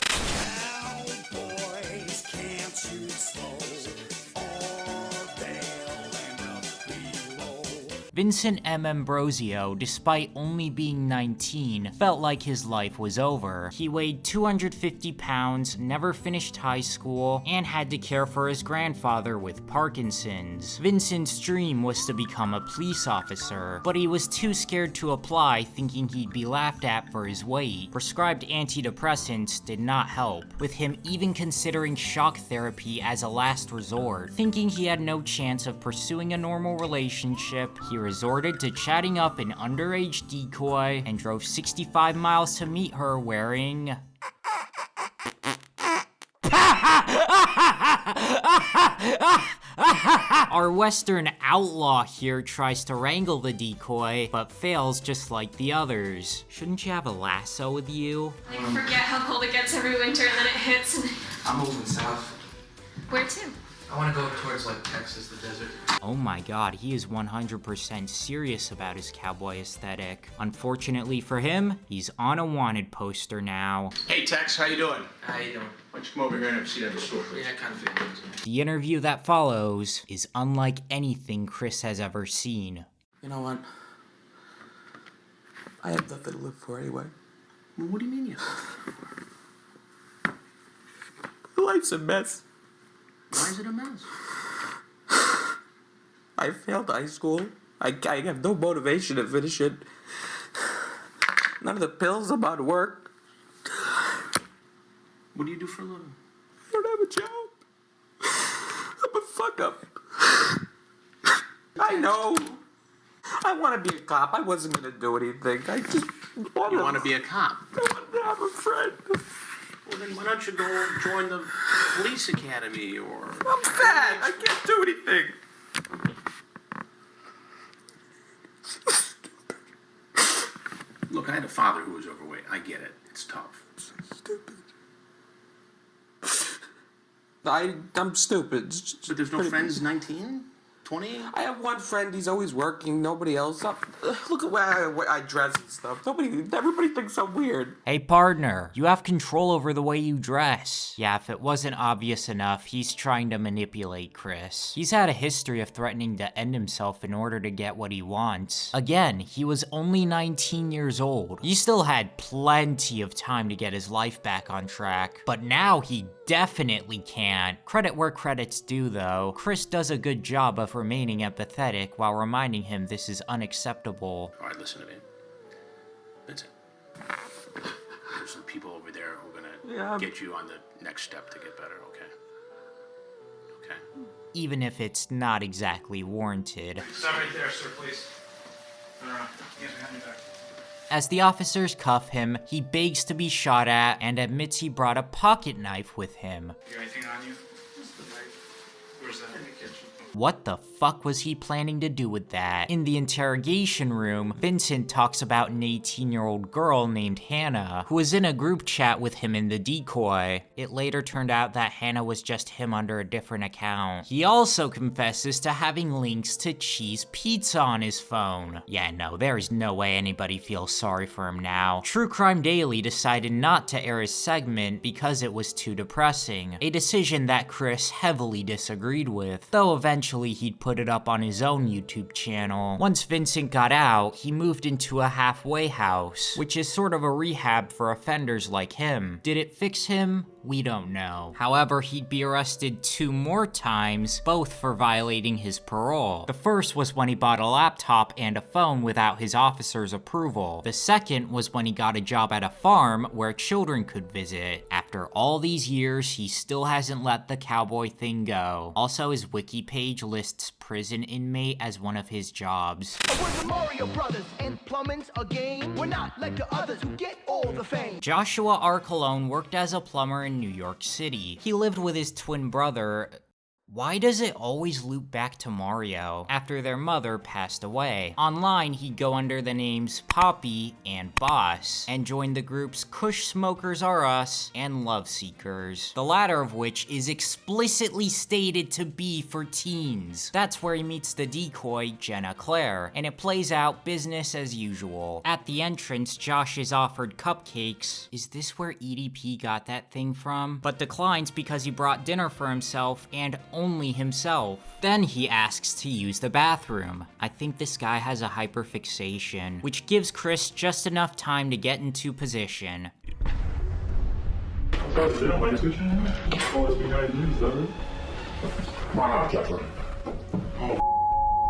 Vincent Ambrosio, despite only being 19, felt like his life was over. He weighed 250 pounds, never finished high school, and had to care for his grandfather with Parkinson's. Vincent's dream was to become a police officer, but he was too scared to apply, thinking he'd be laughed at for his weight. Prescribed antidepressants did not help, with him even considering shock therapy as a last resort. Thinking he had no chance of pursuing a normal relationship, he resorted to chatting up an underage decoy and drove 65 miles to meet her wearing... Our Western outlaw here tries to wrangle the decoy, but fails just like the others. Shouldn't you have a lasso with you? Like, forget how cold it gets every winter and then it hits and... I'm moving south. Where to? I want to go towards, like, Texas, the desert. Oh my god, he is 100% serious about his cowboy aesthetic. Unfortunately for him, he's on a wanted poster now. Hey, Tex, how you doing? How you doing? Why don't you come over here and have a seat at the store, please? Yeah, I kind of figured. The interview that follows is unlike anything Chris has ever seen. You know what? I have nothing to live for anyway. Well, what do you mean you have? Life's a mess. Why is it a mess? I failed high school. I have no motivation to finish it. None of the pills about work. What do you do for a living? I don't have a job. I'm a fuck up. I know. I want to be a cop. I wasn't going to do anything. I just want to... You want to be a cop? I want to have a friend. Well, then why don't you go join the police academy or... I'm fat. I can't do anything. Look, I had a father who was overweight. I get it. It's tough. Stupid. I'm stupid. But there's no friends 19? 20? I have one friend. He's always working. Nobody else. Look at where I dress and stuff. Everybody thinks I'm weird. Hey partner, you have control over the way you dress. Yeah, if it wasn't obvious enough, he's trying to manipulate Chris. He's had a history of threatening to end himself in order to get what he wants. Again, he was only 19 years old. He still had plenty of time to get his life back on track, but now he definitely can't. Credit where credit's due though. Chris does a good job of remaining empathetic while reminding him this is unacceptable. All right, listen to me. Vincent, there's some people over there who are gonna get you on the next step to get better, okay? Okay? Even if it's not exactly warranted. Stop right there, sir, please. No. Yes, we have you back. As the officers cuff him, he begs to be shot at and admits he brought a pocket knife with him. You got anything on you? Just the knife. Where's that? In the kitchen. What the fuck was he planning to do with that? In the interrogation room, Vincent talks about an 18-year-old girl named Hannah, who was in a group chat with him in the decoy. It later turned out that Hannah was just him under a different account. He also confesses to having links to Cheese Pizza on his phone. Yeah, no, there is no way anybody feels sorry for him now. True Crime Daily decided not to air his segment because it was too depressing, a decision that Chris heavily disagreed with, though eventually he'd put it up on his own YouTube channel. Once Vincent got out, he moved into a halfway house, which is sort of a rehab for offenders like him. Did it fix him? We don't know. However, he'd be arrested 2 more times, both for violating his parole. The first was when he bought a laptop and a phone without his officer's approval. The second was when he got a job at a farm where children could visit. After all these years, he still hasn't let the cowboy thing go. Also, his wiki page lists prison inmate as one of his jobs. We're the Mario Brothers, and plumbing's a game. We're not like the others who get all the fame. Joshua R. Colon worked as a plumber in New York City. He lived with his twin brother. Why does it always loop back to Mario? After their mother passed away. Online, he'd go under the names Poppy and Boss, and join the groups Kush Smokers R Us and Love Seekers, the latter of which is explicitly stated to be for teens. That's where he meets the decoy, Jenna Claire, and it plays out business as usual. At the entrance, Josh is offered cupcakes. Is this where EDP got that thing from? But declines because he brought dinner for himself and only himself. Then he asks to use the bathroom. I think this guy has a hyperfixation, which gives Chris just enough time to get into position.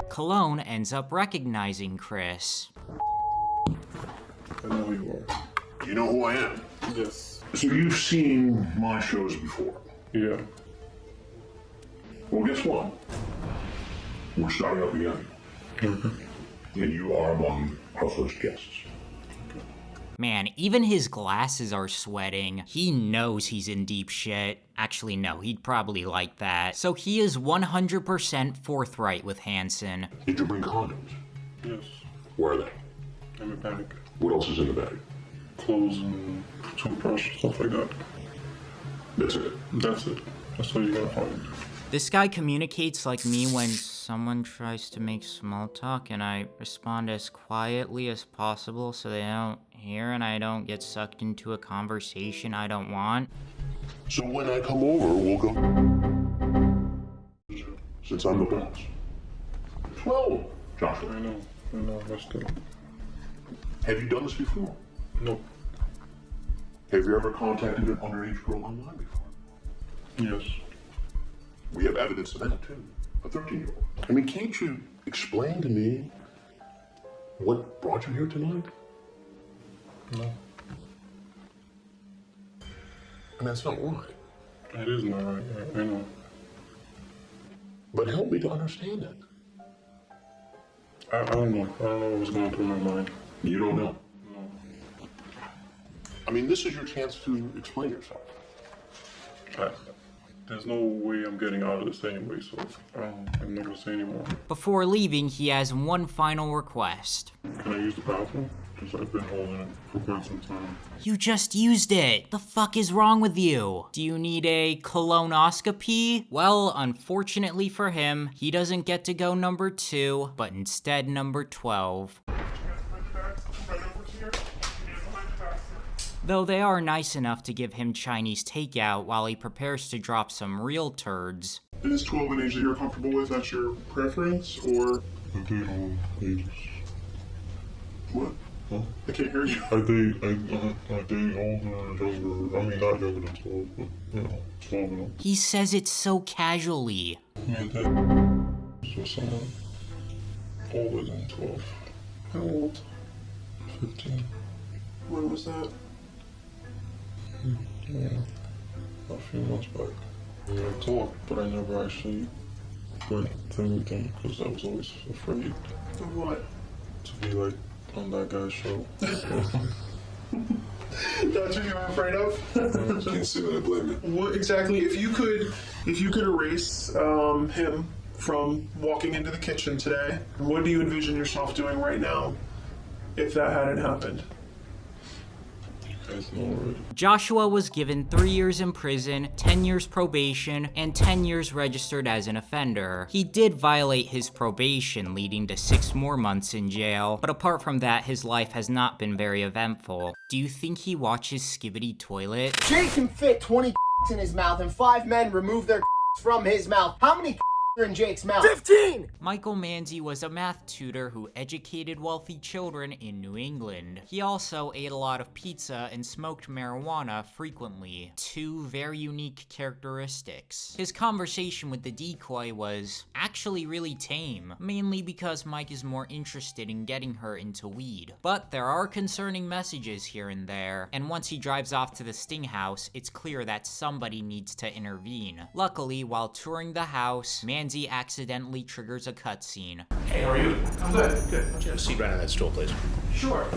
Cologne ends up recognizing Chris. I know who you are. You know who I am? Yes. So you've seen my shows before? Yeah. Well, guess what? We're starting up again. And you are among our first guests. Man, even his glasses are sweating. He knows he's in deep shit. Actually, no, he'd probably like that. So he is 100% forthright with Hansen. Did you bring condoms? Yes. Where are they? In the bag. What else is in the bag? Clothes and toothbrush, stuff like that. That's it? That's it. That's all you gotta find. This guy communicates like me when someone tries to make small talk, and I respond as quietly as possible so they don't hear and I don't get sucked into a conversation I don't want. So when I come over, we'll go... Since I'm the boss. Well, Joshua. I know, that's good. Have you done this before? No. Have you ever contacted an underage girl online before? Yes. We have evidence of that, too. A 13-year-old. I mean, can't you explain to me what brought you here tonight? No. I mean, that's not right. It is not right, I know. But help me to understand it. I don't know. I don't know what was going through my mind. You don't know? No. I mean, this is your chance to explain yourself. There's no way I'm getting out of this anyway, so I'm not gonna say anymore. Before leaving, he has one final request. Can I use the bathroom? Because I've been holding it for quite some time. You just used it. The fuck is wrong with you? Do you need a colonoscopy? Well, unfortunately for him, he doesn't get to go number 2, but instead number 12. Though they are nice enough to give him Chinese takeout while he prepares to drop some real turds. Is 12 an age that you're comfortable with? That's your preference, or? I date all ages. What? Huh? I can't hear you. I date older and younger. I mean, not younger than 12, but, 12 and up. He says it so casually. I mean, that was someone older than 12. How old? 15. When was that? Yeah, a few months back. Yeah, I talked, but I never actually went to anything because I was always afraid. Of what? To be like on that guy's show. That's what you were afraid of? Can't say that I blame you. What exactly, if you could erase him from walking into the kitchen today, what do you envision yourself doing right now if that hadn't happened? Joshua was given 3 years in prison, 10 years probation, and 10 years registered as an offender. He did violate his probation, leading to 6 more months in jail, but apart from that, his life has not been very eventful. Do you think he watches Skibbity Toilet? Jake can fit 20 in his mouth and 5 men remove their from his mouth. How many are in Jake's mouth? 15! Michael Manzi was a math tutor who educated wealthy children in New England. He also ate a lot of pizza and smoked marijuana frequently, 2 very unique characteristics. His conversation with the decoy was actually really tame, mainly because Mike is more interested in getting her into weed. But there are concerning messages here and there, and once he drives off to the Sting house, it's clear that somebody needs to intervene. Luckily, while touring the house, Manzi accidentally triggers a cutscene. Hey, how are you? I'm good. Good. Why don't you have a seat right on that stool, please? Sure.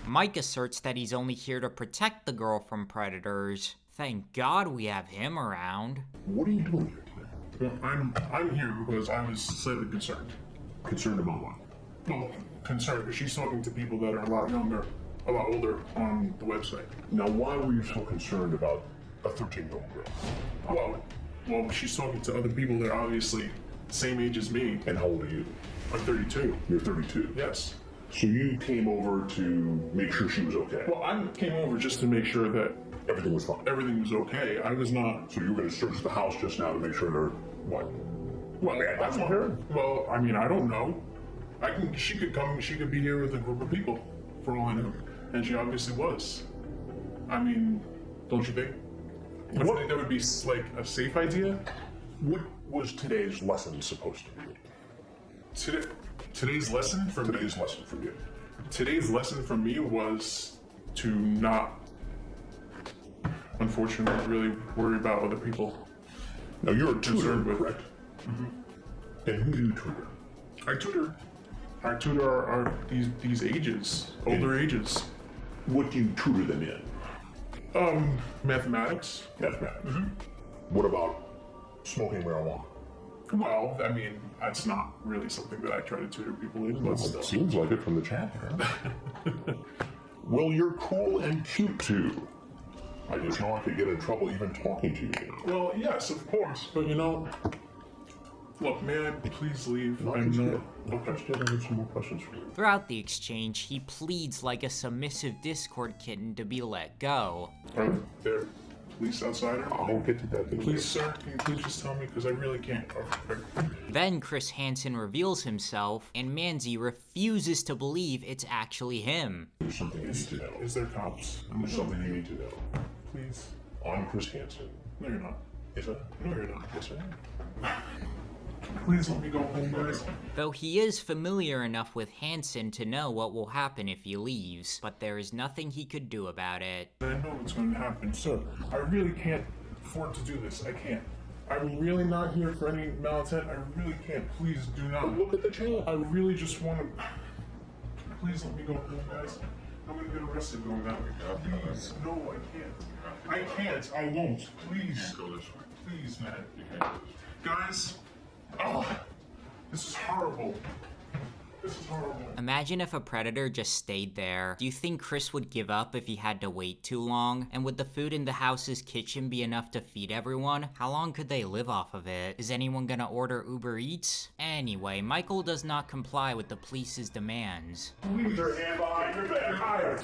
Mike asserts that he's only here to protect the girl from predators. Thank God we have him around. What are you doing here today? Well, I'm here because I was slightly concerned. Concerned about what? Well, concerned because she's talking to people that are a lot younger, a lot older on the website. Now, why were you so concerned about a 13-year-old girl? Well, she's talking to other people that are obviously the same age as me. And how old are you? I'm 32. You're 32? Yes. So you came over to make sure she was okay? Well, I came over just to make sure that everything was fine. Everything was okay. I was not. So you were going to search the house just now to make sure they're what? Well, that's what I heard. Well, I mean, I don't know. She could come. She could be here with a group of people, for all I know, and she obviously was. I mean, don't you think? Don't you think that would be like a safe idea? What was today's lesson supposed to be? Today's lesson for me? Today's lesson for you. Today's lesson for me was to not, unfortunately, really worry about other people. Now, you're a tutor, correct? Mm-hmm. And who do you tutor? I tutor our these ages, older ages. What do you tutor them in? Mathematics. Mathematics. Mm-hmm. What about smoking marijuana? Well, I mean, that's not really something that I try to tutor people in, but still. It seems like it from the chapter. Well, you're cool and cute too. I just know I could get in trouble even talking to you. Well, yes, of course, but you know, look, may I please leave? I'm not. Okay, I have some more questions for you. Throughout the exchange, he pleads like a submissive Discord kitten to be let go. Are there police outside? I'll get to that. Please, sir, can you please just tell me? Because I really can't. Then Chris Hansen reveals himself, and Manzi refuses to believe it's actually him. There's something you need to know. Is there cops? There's something you need to know. Please. I'm Chris Hansen. No, you're not. Yes, I am. No, you're not. Yes, I am. Please let me go home, guys. Though he is familiar enough with Hansen to know what will happen if he leaves, but there is nothing he could do about it. I know what's going to happen, sir. I really can't afford to do this. I can't. I'm really not here for any malintent. I really can't. Please do not. Look at the chat. I really just want to. Please let me go home, guys. I'm going to get arrested going that way. Please. No, I can't. I can't. I won't. Please. Go this way. Please, man. Guys. Oh, this is horrible. This is horrible. Imagine if a predator just stayed there. Do you think Chris would give up if he had to wait too long? And would the food in the house's kitchen be enough to feed everyone? How long could they live off of it? Is anyone gonna order Uber Eats? Anyway, Michael does not comply with the police's demands. Leave your hand behind your back.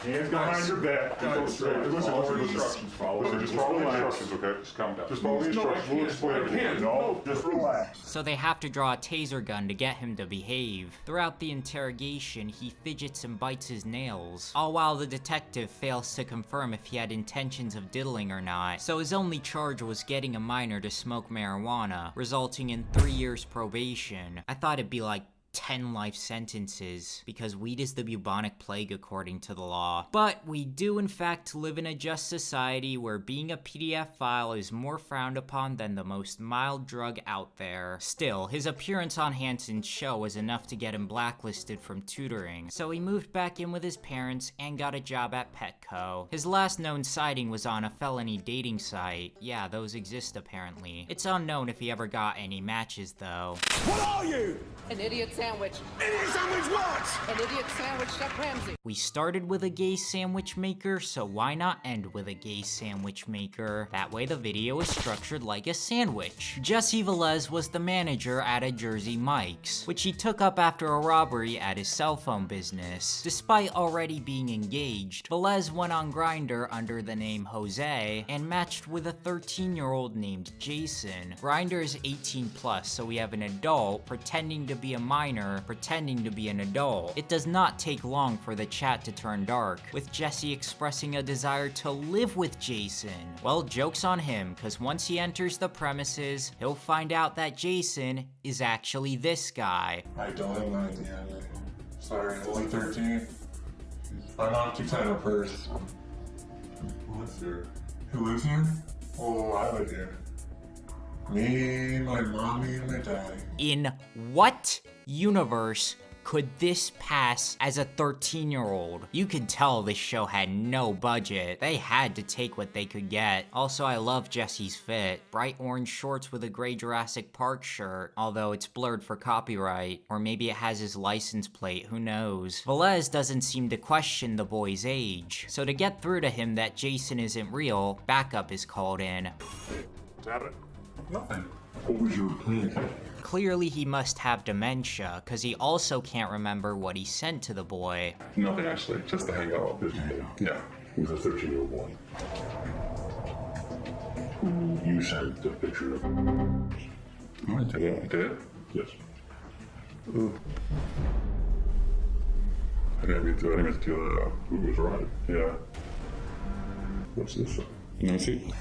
Hands behind your back. Listen, follow the instructions. Just follow the instructions, okay? Just calm down. Just follow the instructions. We'll explain everything. No, just relax. So they have to draw a taser gun to get him to behave. Throughout the interrogation, he fidgets and bites his nails, all while the detective fails to confirm if he had intentions of diddling or not. So his only charge was getting a minor to smoke marijuana, resulting in 3 years probation. I thought it'd be like 10 life sentences, because weed is the bubonic plague according to the law. But we do in fact live in a just society where being a PDF file is more frowned upon than the most mild drug out there. Still, his appearance on Hansen's show was enough to get him blacklisted from tutoring, so he moved back in with his parents and got a job at Petco. His last known sighting was on a felony dating site. Yeah, those exist apparently. It's unknown if he ever got any matches though. What are you? An idiot sandwich. Idiot sandwich what? An idiot sandwich, Chef Ramsay. We started with a gay sandwich maker, so why not end with a gay sandwich maker? That way the video is structured like a sandwich. Jesse Velez was the manager at a Jersey Mike's, which he took up after a robbery at his cell phone business. Despite already being engaged, Velez went on Grindr under the name Jose and matched with a 13-year-old named Jason. Grindr is 18 plus, so we have an adult pretending to be a minor, pretending to be an adult. It does not take long for the chat to turn dark, with Jesse expressing a desire to live with Jason. Well, joke's on him, cause once he enters the premises, he'll find out that Jason is actually this guy. I don't have 19 yet. Sorry, only 13. My mom keeps having a purse. Who lives here? Who lives here? Oh, I live here. Me, my mommy, and my daddy. In what universe could this pass as a 13-year-old? You could tell this show had no budget. They had to take what they could get. Also, I love Jesse's fit. Bright orange shorts with a gray Jurassic Park shirt, although it's blurred for copyright. Or maybe it has his license plate, who knows. Velez doesn't seem to question the boy's age. So to get through to him that Jason isn't real, backup is called in. Tap it. Nothing. What was your plan? Clearly he must have dementia, cause he also can't remember what he sent to the boy. Nothing actually, just to hang out. Yeah. He was a 13-year-old boy. You sent the picture of him. I did. I did? Yes. Ooh. I didn't mean to do that. Ooh, it was right. Yeah. What's this? Nancy?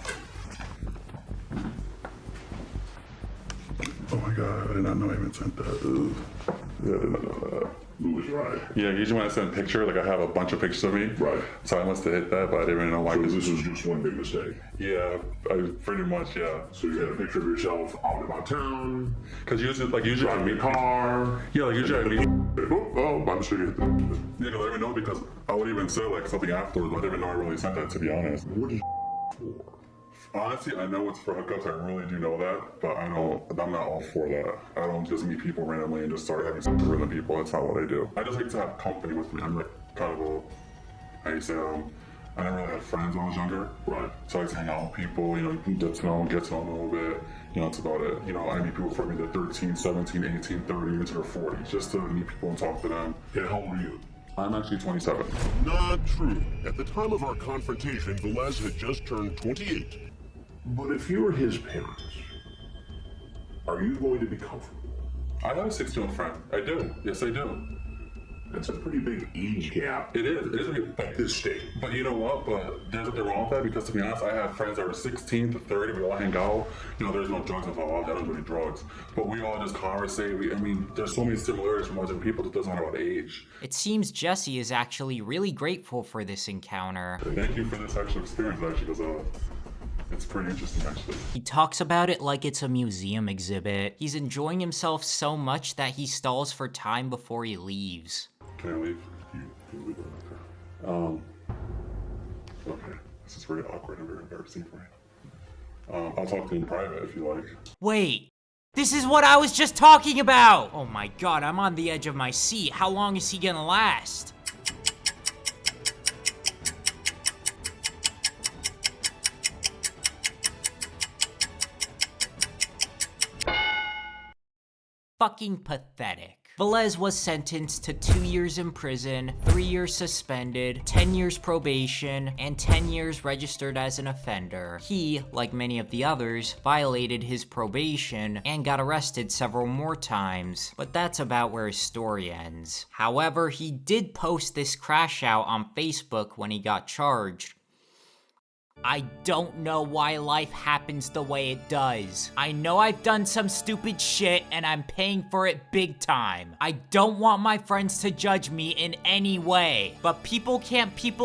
Oh my god, I did not know I even sent that. Ugh. Yeah, I did not know that. Who was right? Yeah, usually when I send a picture, like I have a bunch of pictures of me. Right. So I must have hit that, but I didn't even know why. So this was just one big mistake? Yeah, pretty much, yeah. So you had a picture of yourself out about town? Because usually I meet car. Yeah, like usually I meet. Oh, I'm sure you hit that. Yeah, because I didn't even know because I would even say like something afterwards, but I didn't even know I really sent that, to be honest. What is for? Honestly, I know it's for hookups, I really do know that, but I'm not all for that. I don't just meet people randomly and just start having sex with random people. That's not what I do. I just like to have company with me. I'm like kind of I never really had friends when I was younger. Right. So I like to hang out with people, you know, get to know them a little bit. You know, that's about it. You know, I meet people from either 13, 17, 18, 30, into their 40s, just to meet people and talk to them. Yeah, how old are you? I'm actually 27. Not true. At the time of our confrontation, Velez had just turned 28. But if you were his parents, are you going to be comfortable? I have a 6-year-old friend. I do. Yes, I do. That's a pretty big age gap. It is. It is a big at this stage. But you know what? But there's nothing wrong with that because, to be honest, I have friends that are 16 to 30. We all hang out. You know, there's no drugs involved. I don't do any drugs. But we all just conversate. I mean, there's so many similarities from other people. It doesn't matter about age. It seems Jesse is actually really grateful for this encounter. Thank you for this actual experience, actually, because it's pretty interesting, actually. He talks about it like it's a museum exhibit. He's enjoying himself so much that he stalls for time before he leaves. Can I leave? You leave it. Okay. Okay. This is very awkward and very embarrassing for me. I'll talk to you in private if you like. Wait. This is what I was just talking about! Oh my god, I'm on the edge of my seat. How long is he gonna last? Fucking pathetic. Velez was sentenced to 2 years in prison, 3 years suspended, 10 years probation, and 10 years registered as an offender. He, like many of the others, violated his probation and got arrested several more times, but that's about where his story ends. However, he did post this crash out on Facebook when he got charged. I don't know why life happens the way it does. I know I've done some stupid shit and I'm paying for it big time. I don't want my friends to judge me in any way. But people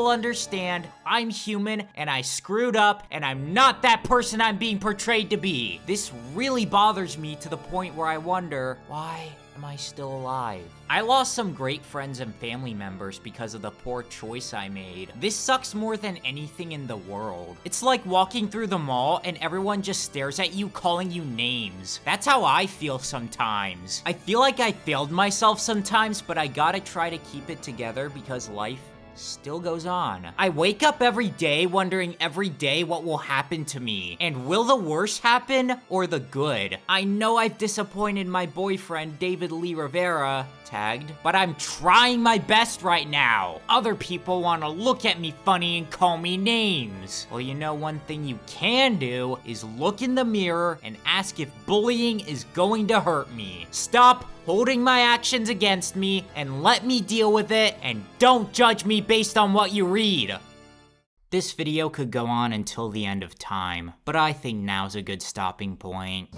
understand I'm human and I screwed up and I'm not that person I'm being portrayed to be. This really bothers me to the point where I wonder, why am I still alive? I lost some great friends and family members because of the poor choice I made. This sucks more than anything in the world. It's like walking through the mall and everyone just stares at you calling you names. That's how I feel sometimes. I feel like I failed myself sometimes, but I gotta try to keep it together because life still goes on. I wake up every day wondering every day what will happen to me. And will the worst happen or the good? I know I've disappointed my boyfriend, David Lee Rivera, tagged, but I'm trying my best right now. Other people want to look at me funny and call me names. Well, you know, one thing you can do is look in the mirror and ask if bullying is going to hurt me. Stop holding my actions against me and let me deal with it, and don't judge me based on what you read. This video could go on until the end of time, but I think now's a good stopping point.